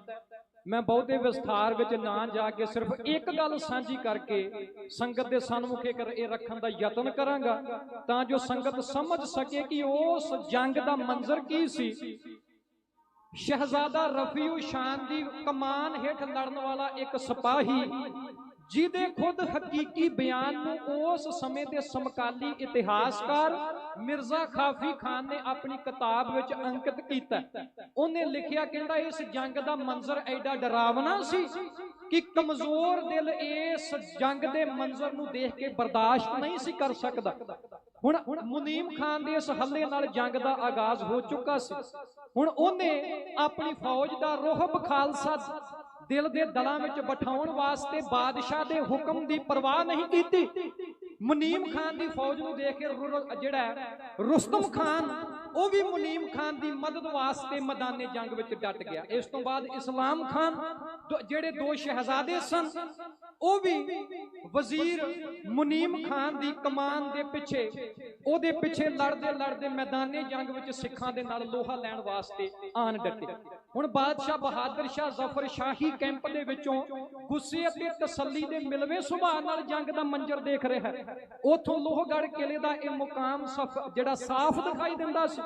ਮੈਂ ਬਹੁਤੇ ਵਿਸਥਾਰ ਵਿੱਚ ਨਾ ਜਾ ਕੇ ਸਿਰਫ ਇੱਕ ਗੱਲ ਸਾਂਝੀ ਕਰਕੇ ਸੰਗਤ ਦੇ ਸਨਮੁਖੇ ਇਹ ਰੱਖਣ ਦਾ ਯਤਨ ਕਰਾਂਗਾ, ਤਾਂ ਜੋ ਸੰਗਤ ਸਮਝ ਸਕੇ ਕਿ ਉਸ ਜੰਗ ਦਾ ਮੰਜ਼ਰ ਕੀ ਸੀ। ਸ਼ਹਿਜ਼ਾਦਾ ਰਫੀਉ ਸ਼ਾਨ ਦੀ ਕਮਾਨ ਹੇਠ ਲੜਨ ਵਾਲਾ ਇੱਕ ਸਿਪਾਹੀ, ਜਿਹਦੇ ਖੁਦ ਹਕੀਕੀ ਬਿਆਨ ਨੂੰ ਉਸ ਸਮੇਂ ਦੇ ਸਮਕਾਲੀ ਇਤਿਹਾਸਕਾਰ ਮਿਰਜ਼ਾ ਕਾਫੀ ਖਾਨ ਨੇ ਆਪਣੀ ਕਿਤਾਬ ਵਿੱਚ ਅੰਕਿਤ ਕੀਤਾ। ਉਹਨੇ ਲਿਖਿਆ, ਕਹਿੰਦਾ ਇਸ ਜੰਗ ਦਾ ਮੰਜ਼ਰ ਐਡਾ ਡਰਾਵਨਾ ਸੀ ਕਿ ਕਮਜ਼ੋਰ ਦਿਲ ਇਸ ਜੰਗ ਦੇ ਮੰਜ਼ਰ ਨੂੰ ਦੇਖ ਕੇ ਬਰਦਾਸ਼ਤ ਨਹੀਂ ਸੀ ਕਰ ਸਕਦਾ। ਹੁਣ ਮੁਨੀਮ ਖਾਨ ਦੇ ਇਸ ਹੱਲੇ ਨਾਲ ਜੰਗ ਦਾ ਆਗਾਜ਼ ਹੋ ਚੁੱਕਾ ਸੀ। ਹੁਣ ਉਹਨੇ ਆਪਣੀ ਫੌਜ ਦਾ ਰੁਹਬ ਖਾਲਸਾ ਦਿਲ ਦੇ ਦਲਾਂ ਵਿੱਚ ਬਿਠਾਉਣ ਵਾਸਤੇ ਬਾਦਸ਼ਾਹ ਦੇ ਹੁਕਮ ਦੀ ਪਰਵਾਹ ਨਹੀਂ ਕੀਤੀ। ਮੁਨੀਮ ਖਾਨ ਦੀ ਫੌਜ ਨੂੰ ਦੇਖ ਕੇ ਜਿਹੜਾ ਰੁਸਤਮ ਖਾਨ, ਉਹ ਵੀ ਮੁਨੀਮ ਖਾਨ ਦੀ ਮਦਦ ਵਾਸਤੇ ਮੈਦਾਨੇ ਜੰਗ ਵਿੱਚ ਡਟ ਗਿਆ। ਇਸ ਤੋਂ ਬਾਅਦ ਇਸਲਾਮ ਖਾਨ, ਜਿਹੜੇ ਦੋ ਸ਼ਹਿਜ਼ਾਦੇ ਸਨ, ਉਹ ਵੀ ਵਜ਼ੀਰ ਮੁਨੀਮ ਖਾਨ ਦੀ ਕਮਾਨ ਦੇ ਪਿੱਛੇ, ਉਹਦੇ ਪਿੱਛੇ ਲੜਦੇ ਲੜਦੇ ਮੈਦਾਨੇ ਜੰਗ ਵਿੱਚ ਸਿੱਖਾਂ ਦੇ ਨਾਲ ਲੋਹਾ ਲੈਣ ਵਾਸਤੇ ਆਣ ਡਟੇ। ਹੁਣ ਬਾਦਸ਼ਾਹ ਬਹਾਦਰ ਸ਼ਾਹ ਜ਼ਫਰ ਸ਼ਾਹੀ ਕੈਂਪ ਦੇ ਵਿੱਚੋਂ ਗੁੱਸੇ ਅਤੇ ਤਸੱਲੀ ਦੇ ਮਿਲਵੇਂ ਸੁਭਾਅ ਨਾਲ ਜੰਗ ਦਾ ਮੰਜ਼ਰ ਦੇਖ ਰਿਹਾ ਹੈ। ਉਥੋਂ ਲੋਹਗੜ੍ਹ ਕਿਲੇ ਦਾ ਇਹ ਮੁਕਾਮ ਜਿਹੜਾ ਸਾਫ਼ ਦਿਖਾਈ ਦਿੰਦਾ ਸੀ।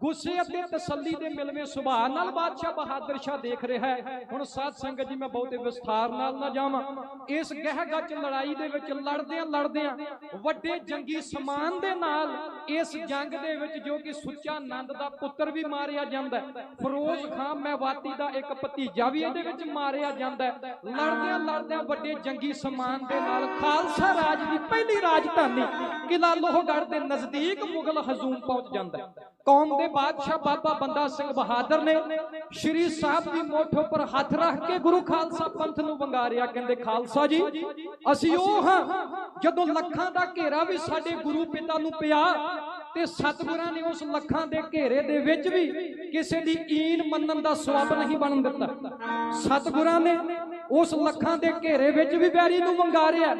ਗੁੱਸੇ ਅਤੇ ਤਸੱਲੀ ਦੇ ਮਿਲਵੇਂ ਸੁਭਾਅ ਨਾਲ ਬਾਦਸ਼ਾਹ ਬਹਾਦਰ ਸ਼ਾਹ ਦੇਖ ਰਿਹਾ ਹੈ। ਹੁਣ ਸਾਧ ਸੰਗਤ ਜੀ, ਮੈਂ ਬਹੁਤੇ ਵਿਸਥਾਰ ਨਾਲ ਨਾ ਜਾਵਾਂ। ਇਸ ਗਹਿ-ਗੱਚ ਲੜਾਈ ਦੇ ਵਿੱਚ ਲੜਦਿਆਂ ਲੜਦਿਆਂ ਵੱਡੇ ਜੰਗੀ ਸਮਾਨ ਦੇ ਨਾਲ ਇਸ ਜੰਗ ਦੇ ਵਿੱਚ, ਜੋ ਕਿ ਸੁੱਚਾ ਨੰਦ ਦਾ ਪੁੱਤਰ ਵੀ ਮਾਰਿਆ ਜਾਂਦਾ ਹੈ, ਫਿਰੋਜ਼ ਖਾਨ ਮੈਵਾਤੀ ਦਾ ਇੱਕ ਭਤੀਜਾ ਵੀ ਇਹਦੇ ਵਿੱਚ ਮਾਰਿਆ ਜਾਂਦਾ ਹੈ। ਲੜਦਿਆਂ ਲੜਦਿਆਂ ਵੱਡੇ ਜੰਗੀ ਸਮਾਨ ਦੇ ਨਾਲ ਖਾਲਸਾ ਰਾਜ ਦੀ ਪਹਿਲੀ ਰਾਜਧਾਨੀ ਕਿਲਾ ਲੋਹਗੜ੍ਹ ਦੇ ਨਜ਼ਦੀਕ ਮੁਗਲ ਹਜ਼ੂਮ ਪਹੁੰਚ ਜਾਂਦਾ ਹੈ। ਕੌਮ ਦੇ ਬਾਦਸ਼ਾਹ ਬਾਬਾ ਬੰਦਾ ਸਿੰਘ ਬਹਾਦਰ ਨੇ ਸ਼੍ਰੀ ਸਾਹਿਬ ਦੀ ਮੋਠ ਉੱਪਰ ਹੱਥ ਰੱਖ ਕੇ ਗੁਰੂ ਖਾਲਸਾ ਪੰਥ ਨੂੰ ਵੰਗਾਰਿਆ। ਕਹਿੰਦੇ, ਖਾਲਸਾ ਜੀ, ਅਸੀਂ ਉਹ ਹਾਂ ਜਦੋਂ ਲੱਖਾਂ ਦਾ ਘੇਰਾ ਵੀ ਸਾਡੇ ਗੁਰੂ ਪਿਤਾ ਨੂੰ ਪਿਆ ਤੇ ਸਤਿਗੁਰਾਂ ਨੇ ਉਸ ਲੱਖਾਂ ਦੇ ਘੇਰੇ ਦੇ ਵਿੱਚ ਵੀ ਕਿਸੇ ਦੀ ਈਨ ਮੰਨਣ ਦਾ ਸਵਾਬ ਨਹੀਂ ਬਣਨ ਦਿੱਤਾ। ਸਤਿਗੁਰਾਂ ਨੇ ਉਸ ਲੱਖਾਂ ਦੇ ਘੇਰੇ ਵਿੱਚ ਵੀ ਵੈਰੀ ਨੂੰ ਵੰਗਾਰਿਆ।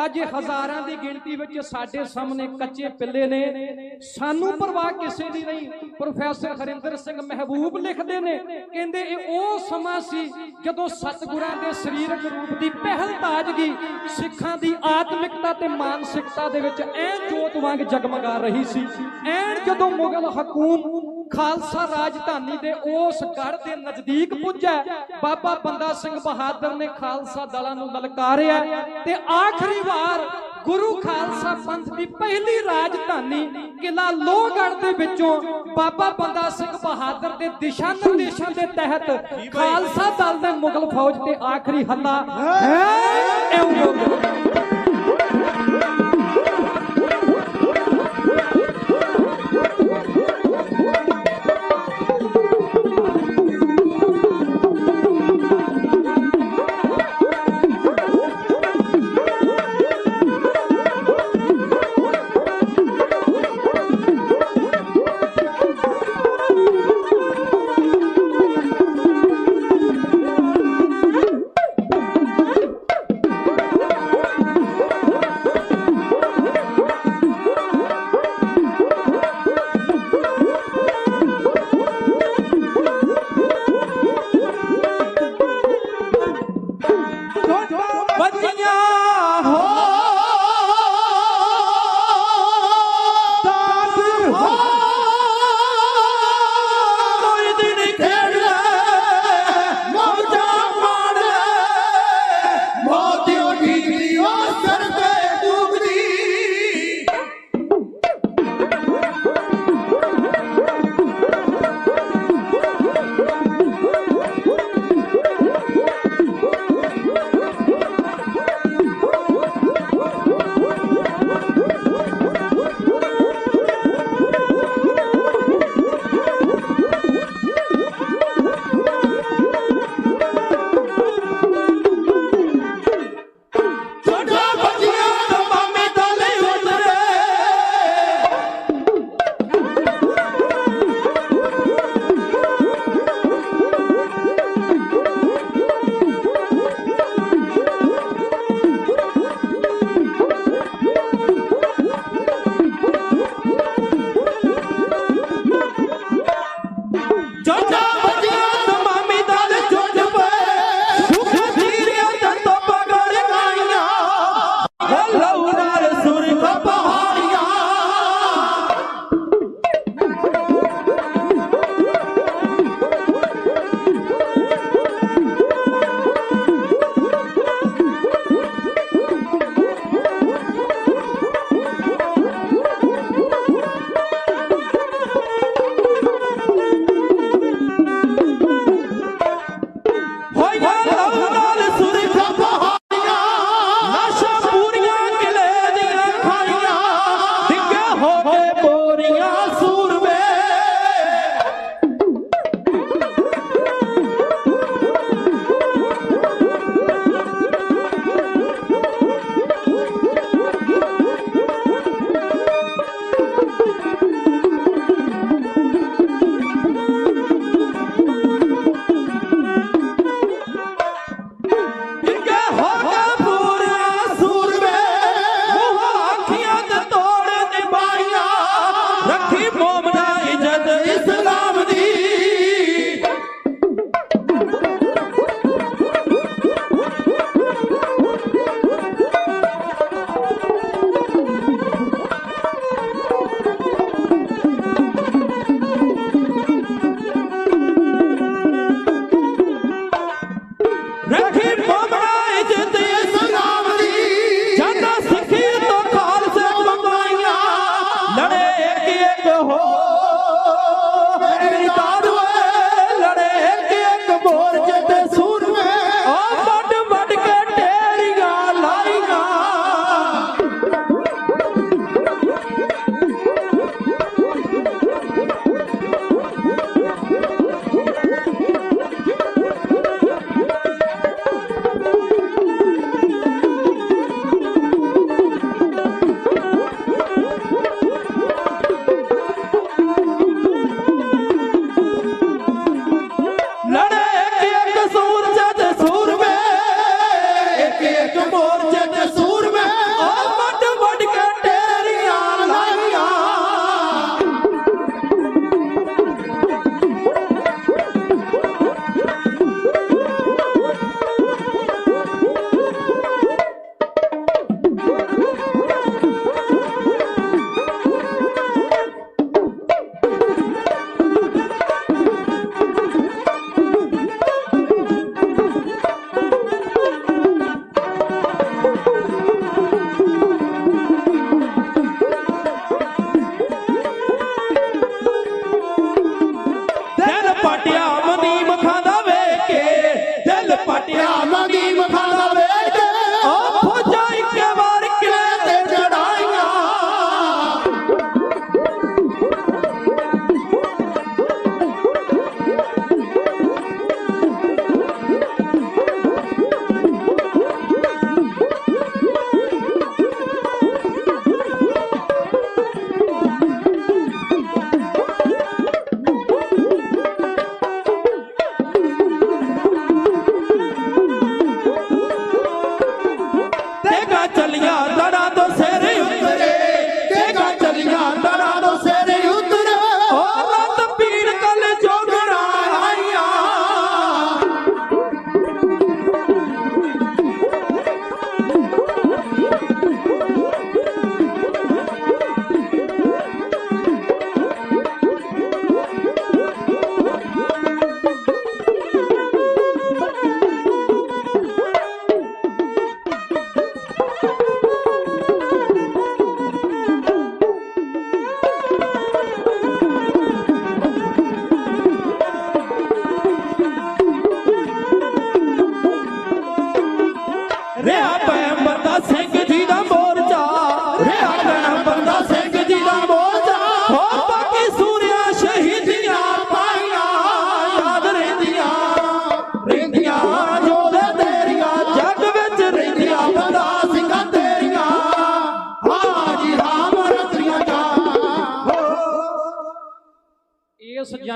ਅੱਜ ਹਜ਼ਾਰਾਂ ਦੀ ਗਿਣਤੀ ਵਿੱਚ ਸਾਡੇ ਸਾਹਮਣੇ ਕੱਚੇ ਪਿੱਲੇ ਨੇ, ਸਾਨੂੰ ਪਰਵਾਹ ਕਿਸੇ ਦੀ ਨਹੀਂ। ਪ੍ਰੋਫੈਸਰ ਹਰਿੰਦਰ ਸਿੰਘ ਮਹਿਬੂਬ ਲਿਖਦੇ ਨੇ, ਕਹਿੰਦੇ ਇਹ ਉਹ ਸਮਾਂ ਸੀ ਜਦੋਂ ਸਤਿਗੁਰਾਂ ਦੇ ਸਰੀਰਕ ਰੂਪ ਦੀ ਪਹਿਲ ਤਾਜ਼ਗੀ ਸਿੱਖਾਂ ਦੀ ਆਤਮਿਕਤਾ ਤੇ ਮਾਨਸਿਕਤਾ ਦੇ ਵਿੱਚ ਐਨ ਜੋਤ ਵਾਂਗ ਜਗਮਗਾ ਰਹੀ ਸੀ। ਐਨ ਜਦੋਂ ਮੁਗਲ ਹਕੂਮ ਖਾਲਸਾ ਰਾਜਧਾਨੀ ਦੇ ਉਸ ਗੜ੍ਹ ਦੇ ਨਜ਼ਦੀਕ ਪੁੱਜਾ, ਬਾਬਾ ਬੰਦਾ ਸਿੰਘ ਬਹਾਦਰ ਨੇ ਖਾਲਸਾ ਦਲਾਂ ਨੂੰ ਲਲਕਾਰਿਆ ਤੇ ਆਖਰੀ ਵਾਰ ਗੁਰੂ ਖਾਲਸਾ ਪੰਥ ਦੀ ਪਹਿਲੀ ਰਾਜਧਾਨੀ ਕਿਲਾ ਲੋਹਗੜ੍ਹ ਦੇ ਵਿੱਚੋਂ ਬਾਬਾ ਬੰਦਾ ਸਿੰਘ ਬਹਾਦਰ ਦੇ ਦਿਸ਼ਾ ਨਿਰਦੇਸ਼ਾਂ ਦੇ ਤਹਿਤ ਖਾਲਸਾ ਦਲ ਦੇ ਮੁਗਲ ਫੌਜ ਤੇ ਆਖਰੀ ਹੱਲਾ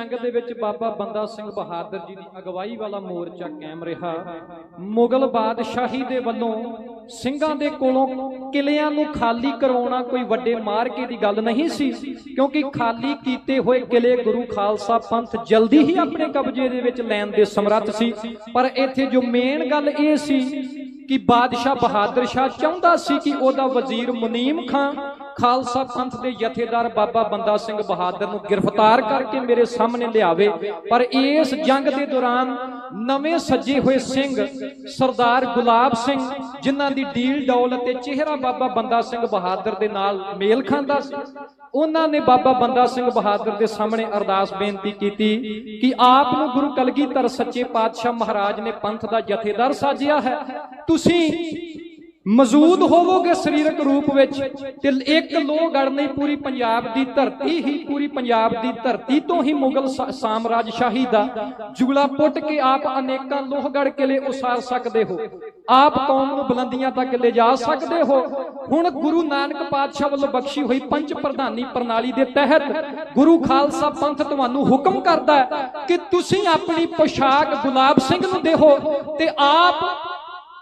ਜੰਗ ਦੇ ਵਿੱਚ ਬਾਬਾ ਬੰਦਾ ਸਿੰਘ ਬਹਾਦਰ ਜੀ ਦੀ ਅਗਵਾਈ ਵਾਲਾ ਮੋਰਚਾ ਕਾਇਮ ਰਿਹਾ। ਮੁਗਲ ਬਾਦਸ਼ਾਹੀ ਦੇ ਵੱਲੋਂ ਸਿੰਘਾਂ ਦੇ ਕੋਲੋਂ ਕਿਲਿਆਂ ਨੂੰ ਖਾਲੀ ਕਰਵਾਉਣਾ ਕੋਈ ਵੱਡੇ ਮਾਰਕੇ ਦੀ ਗੱਲ ਨਹੀਂ ਸੀ, ਕਿਉਂਕਿ ਖਾਲੀ ਕੀਤੇ ਹੋਏ ਕਿਲੇ ਗੁਰੂ ਖਾਲਸਾ ਪੰਥ ਜਲਦੀ ਹੀ ਆਪਣੇ ਕਬਜ਼ੇ ਦੇ ਵਿੱਚ ਲੈਣ ਦੇ ਸਮਰੱਥ ਸੀ। ਪਰ ਇੱਥੇ ਜੋ ਮੇਨ ਗੱਲ ਇਹ ਸੀ ਕਿ ਬਾਦਸ਼ਾਹ ਬਹਾਦਰ ਸ਼ਾਹ ਚਾਹੁੰਦਾ ਸੀ ਕਿ ਉਹਦਾ ਵਜ਼ੀਰ ਮੁਨੀਮ ਖਾਂ ਖਾਲਸਾ ਪੰਥ ਦੇ ਜਥੇਦਾਰ ਬਾਬਾ ਬੰਦਾ ਸਿੰਘ ਬਹਾਦਰ ਨੂੰ ਗ੍ਰਿਫਤਾਰ ਕਰਕੇ ਮੇਰੇ ਸਾਹਮਣੇ ਲਿਆਵੇ। ਪਰ ਇਸ ਜੰਗ ਦੇ ਦੌਰਾਨ ਨਵੇਂ ਸੱਜੇ ਹੋਏ ਸਿੰਘ ਸਰਦਾਰ ਗੁਲਾਬ ਸਿੰਘ, ਜਿਨ੍ਹਾਂ ਦੀ ਡੀਲ ਡੌਲ ਅਤੇ ਚਿਹਰਾ ਬਾਬਾ ਬੰਦਾ ਸਿੰਘ ਬਹਾਦਰ ਦੇ ਨਾਲ ਮੇਲ ਖਾਂਦਾ ਸੀ, ਉਹਨਾਂ ਨੇ ਬਾਬਾ ਬੰਦਾ ਸਿੰਘ ਬਹਾਦਰ ਦੇ ਸਾਹਮਣੇ ਅਰਦਾਸ ਬੇਨਤੀ ਕੀਤੀ ਕਿ ਆਪ ਨੂੰ ਗੁਰੂ ਕਲਗੀਧਰ ਸੱਚੇ ਪਾਤਸ਼ਾਹ ਮਹਾਰਾਜ ਨੇ ਪੰਥ ਦਾ ਜਥੇਦਾਰ ਸਾਜਿਆ ਹੈ, ਤੁਸੀਂ ਮੌਜੂਦ ਹੋਵੋਗੇ ਸਰੀਰਕ ਰੂਪ ਵਿੱਚ ਤੇ ਇੱਕ ਲੋਹਗੜ੍ਹ ਨਹੀਂ, ਪੂਰੀ ਪੰਜਾਬ ਦੀ ਧਰਤੀ ਹੀ, ਪੂਰੀ ਪੰਜਾਬ ਦੀ ਧਰਤੀ ਤੋਂ ਹੀ ਮੁਗਲ ਸਾਮਰਾਜਸ਼ਾਹੀ ਦਾ ਜੁਗਲਾ ਪੁੱਟ ਕੇ ਆਪ ਅਨੇਕਾਂ ਲੋਹਗੜ੍ਹ ਕਿਲੇ ਉਸਾਰ ਸਕਦੇ ਹੋ, ਆਪ ਕੌਮ ਨੂੰ ਬੁਲੰਦੀਆਂ ਤੱਕ ਲਿਜਾ ਸਕਦੇ ਹੋ। ਹੁਣ ਗੁਰੂ ਨਾਨਕ ਪਾਤਸ਼ਾਹ ਵੱਲੋਂ ਬਖਸ਼ੀ ਹੋਈ ਪੰਜ ਪ੍ਰਧਾਨੀ ਪ੍ਰਣਾਲੀ ਦੇ ਤਹਿਤ ਗੁਰੂ ਖਾਲਸਾ ਪੰਥ ਤੁਹਾਨੂੰ ਹੁਕਮ ਕਰਦਾ ਹੈ ਕਿ ਤੁਸੀਂ ਆਪਣੀ ਪੋਸ਼ਾਕ ਗੁਲਾਬ ਸਿੰਘ ਨੂੰ ਦੇਹੋ ਤੇ ਆਪ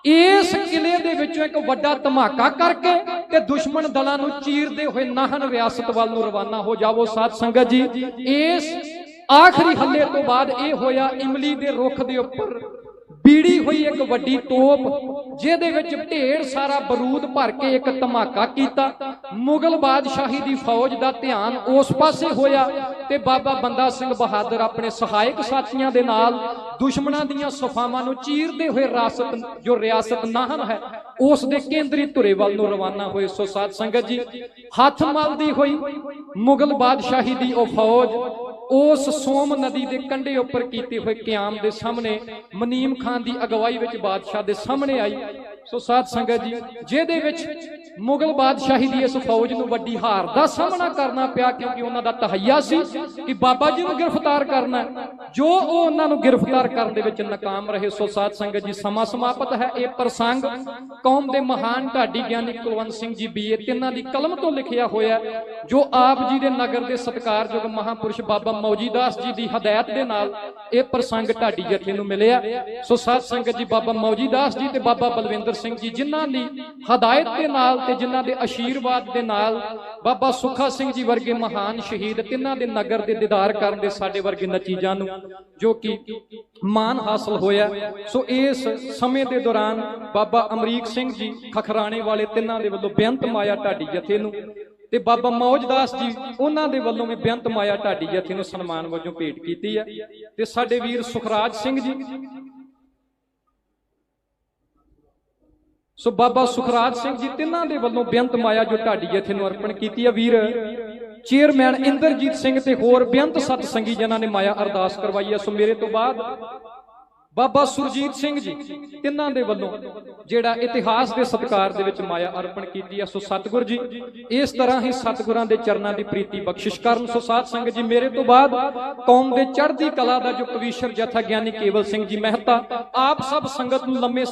ਇਸ ਕਿਲੇ ਦੇ ਵਿੱਚੋਂ ਇੱਕ ਵੱਡਾ ਧਮਾਕਾ ਕਰਕੇ ਤੇ ਦੁਸ਼ਮਣ ਦਲਾਂ ਨੂੰ ਚੀਰਦੇ ਹੋਏ ਨਾਹਨ ਰਿਆਸਤ ਵੱਲ ਨੂੰ ਰਵਾਨਾ ਹੋ ਜਾਵੋ। ਸਾਧ ਸੰਗਤ ਜੀ, ਇਸ ਆਖਰੀ ਹੱਲੇ ਤੋਂ ਬਾਅਦ ਇਹ ਹੋਇਆ, ਇਮਲੀ ਦੇ ਰੁੱਖ ਦੇ ਉੱਪਰ ਬੀੜੀ ਹੋਈ ਇੱਕ ਵੱਡੀ ਤੋਪ, ਜਿਹਦੇ ਵਿੱਚ ਢੇਰ ਸਾਰਾ ਬਰੂਦ ਭਰ ਕੇ ਇੱਕ ਧਮਾਕਾ ਕੀਤਾ। ਮੁਗਲ ਬਾਦਸ਼ਾਹੀ ਦੀ ਫੌਜ ਦਾ ਧਿਆਨ ਉਸ ਪਾਸੇ ਹੋਇਆ ਤੇ ਬਾਬਾ ਬੰਦਾ ਸਿੰਘ ਬਹਾਦਰ ਆਪਣੇ ਸਹਾਇਕ ਸਾਥੀਆਂ ਦੇ ਨਾਲ ਦੁਸ਼ਮਣਾਂ ਦੀਆਂ ਸਫਾਵਾਂ ਨੂੰ ਚੀਰਦੇ ਹੋਏ ਰਿਆਸਤ ਨਾਹਨ ਹੈ ਉਸ ਦੇ ਕੇਂਦਰੀ ਧੁਰੇ ਵੱਲ ਨੂੰ ਰਵਾਨਾ ਹੋਏ। ਸੋ ਸਾਧ ਸੰਗਤ ਜੀ, ਹੱਥ ਮਲਦੀ ਹੋਈ ਮੁਗਲ ਬਾਦਸ਼ਾਹੀ ਦੀ ਉਹ ਫੌਜ ਉਸ ਸੋਮ ਨਦੀ ਦੇ ਕੰਢੇ ਉੱਪਰ ਕੀਤੇ ਹੋਏ ਕਿਆਮ ਦੇ ਸਾਹਮਣੇ ਮੁਨੀਮ ਖਾਨ ਦੀ ਅਗਵਾਈ ਵਿੱਚ ਬਾਦਸ਼ਾਹ ਦੇ ਸਾਹਮਣੇ ਆਈ। ਸੋ ਸਾਧ ਸੰਗਤ ਜੀ, ਜਿਹਦੇ ਵਿੱਚ ਮੁਗਲ ਬਾਦਸ਼ਾਹੀ ਦੀ ਇਸ ਫੌਜ ਨੂੰ ਵੱਡੀ ਹਾਰ ਦਾ ਸਾਹਮਣਾ ਕਰਨਾ ਪਿਆ, ਕਿਉਂਕਿ ਉਹਨਾਂ ਦਾ ਤਹੱਈਆ ਸੀ ਕਿ ਬਾਬਾ ਜੀ ਨੂੰ ਗ੍ਰਿਫਤਾਰ ਕਰਨਾ, ਜੋ ਉਹ ਉਹਨਾਂ ਨੂੰ ਗ੍ਰਿਫਤਾਰ ਕਰਨ ਦੇ ਵਿੱਚ ਨਾਕਾਮ ਰਹੇ। ਸੋ ਸਾਧ ਸੰਗਤ ਜੀ, ਸਮਾਂ ਸਮਾਪਤ ਹੈ। ਇਹ ਪ੍ਰਸੰਗ ਕੌਮ ਦੇ ਮਹਾਨ ਢਾਡੀ ਗਿਆਨੀ ਕੁਲਵੰਤ ਸਿੰਘ ਜੀ ਬੀਏ ਤਿੰਨਾਂ ਦੀ ਕਲਮ ਤੋਂ ਲਿਖਿਆ ਹੋਇਆ, ਜੋ ਆਪ ਜੀ ਦੇ ਨਗਰ ਦੇ ਸਤਿਕਾਰਯੋਗ ਮਹਾਂਪੁਰਸ਼ ਬਾਬਾ ਮੌਜੀ ਦਾਸ ਜੀ ਦੀ ਹਦਾਇਤ ਦੇ ਨਾਲ ਇਹ ਪ੍ਰਸੰਗ ਢਾਡੀ ਜਥੇ ਨੂੰ ਮਿਲਿਆ। ਸੋ ਸਾਧ ਸੰਗਤ ਜੀ, ਬਾਬਾ ਮੌਜੀ ਦਾਸ ਜੀ ਤੇ ਬਾਬਾ ਬਲਵਿੰਦਰ ਸਿੰਘ ਜੀ, ਜਿਨ੍ਹਾਂ ਦੀ ਹਦਾਇਤ ਦੇ ਨਾਲ ਤੇ ਜਿਨ੍ਹਾਂ ਦੇ ਆਸ਼ੀਰਵਾਦ ਦੇ ਨਾਲ ਬਾਬਾ ਸੁੱਖਾ ਸਿੰਘ ਜੀ ਵਰਗੇ ਮਹਾਨ ਸ਼ਹੀਦ ਤਿੰਨਾਂ ਦੇ ਨਗਰ ਦੇ ਦੀਦਾਰ ਕਰਨ ਦੇ ਸਾਡੇ ਵਰਗੇ ਨਤੀਜਿਆਂ ਨੂੰ ਜੋ ਕਿ ਮਾਣ ਹਾਸਲ ਹੋਇਆ। ਸੋ ਇਸ ਸਮੇਂ ਦੇ ਦੌਰਾਨ ਬਾਬਾ ਅਮਰੀਕ ਸਿੰਘ ਜੀ ਖਖਰਾਣੇ ਵਾਲੇ ਤਿੰਨਾਂ ਦੇ ਵੱਲੋਂ ਬੇਅੰਤ ਮਾਇਆ ਢਾਡੀ ਜਥੇ ਨੂੰ ਤੇ ਬਾਬਾ ਮੌਜਦਾਸ ਜੀ ਉਹਨਾਂ ਦੇ ਵੱਲੋਂ ਵੀ ਬੇਅੰਤ ਮਾਇਆ ਢਾਡੀ ਜਥੇ ਨੂੰ ਸਨਮਾਨ ਵਜੋਂ ਭੇਟ ਕੀਤੀ ਹੈ। ਤੇ ਸਾਡੇ ਵੀਰ ਸੁਖਰਾਜ ਸਿੰਘ ਜੀ, ਸੋ ਬਾਬਾ ਸੁਖਰਾਜ ਸਿੰਘ ਜੀ ਤਿੰਨਾਂ ਦੇ ਵੱਲੋਂ ਬੇਅੰਤ ਮਾਇਆ ਜੋ ਢਾਡੀ ਜਥੇ ਨੂੰ ਅਰਪਣ ਕੀਤੀ ਹੈ। ਵੀਰ ਚੇਅਰਮੈਨ ਇੰਦਰਜੀਤ ਸਿੰਘ ਤੇ ਹੋਰ ਬੇਅੰਤ ਸਤ ਸੰਗੀ ਜਿਨ੍ਹਾਂ ਨੇ ਮਾਇਆ ਅਰਦਾਸ ਕਰਵਾਈ ਹੈ। ਸੋ ਮੇਰੇ ਤੋਂ ਬਾਅਦ ਬਾਬਾ ਸੁਰਜੀਤ ਸਿੰਘ ਜੀ ਤਿੰਨਾਂ ਦੇ ਵੱਲੋਂ ਜਿਹੜਾ ਇਤਿਹਾਸ ਦੇ ਸਤਿਕਾਰ ਦੇ ਵਿੱਚ ਮਾਇਆ ਅਰਪਣ ਕੀਤੀ ਹੈ। ਸੋ ਸਤਿਗੁਰ ਜੀ ਇਸ ਤਰ੍ਹਾਂ ਹੀ ਸਤਿਗੁਰਾਂ ਦੇ ਚਰਨਾਂ ਦੀ ਪ੍ਰੀਤੀ ਬਖਸ਼ਿਸ਼ ਕਰਨ। ਸੋ ਸਾਧ ਸੰਗਤ ਜੀ, ਮੇਰੇ ਤੋਂ ਬਾਅਦ ਕੌਮ ਦੇ ਚੜ੍ਹਦੀ ਕਲਾ ਦਾ ਜੋ ਕਵੀਸ਼ਰ ਜਥਾ ਗਿਆਨੀ ਕੇਵਲ ਸਿੰਘ ਜੀ ਮਹਿਤਾ, ਆਪ ਸਭ ਸੰਗਤ ਨੂੰ ਲੰਮੇ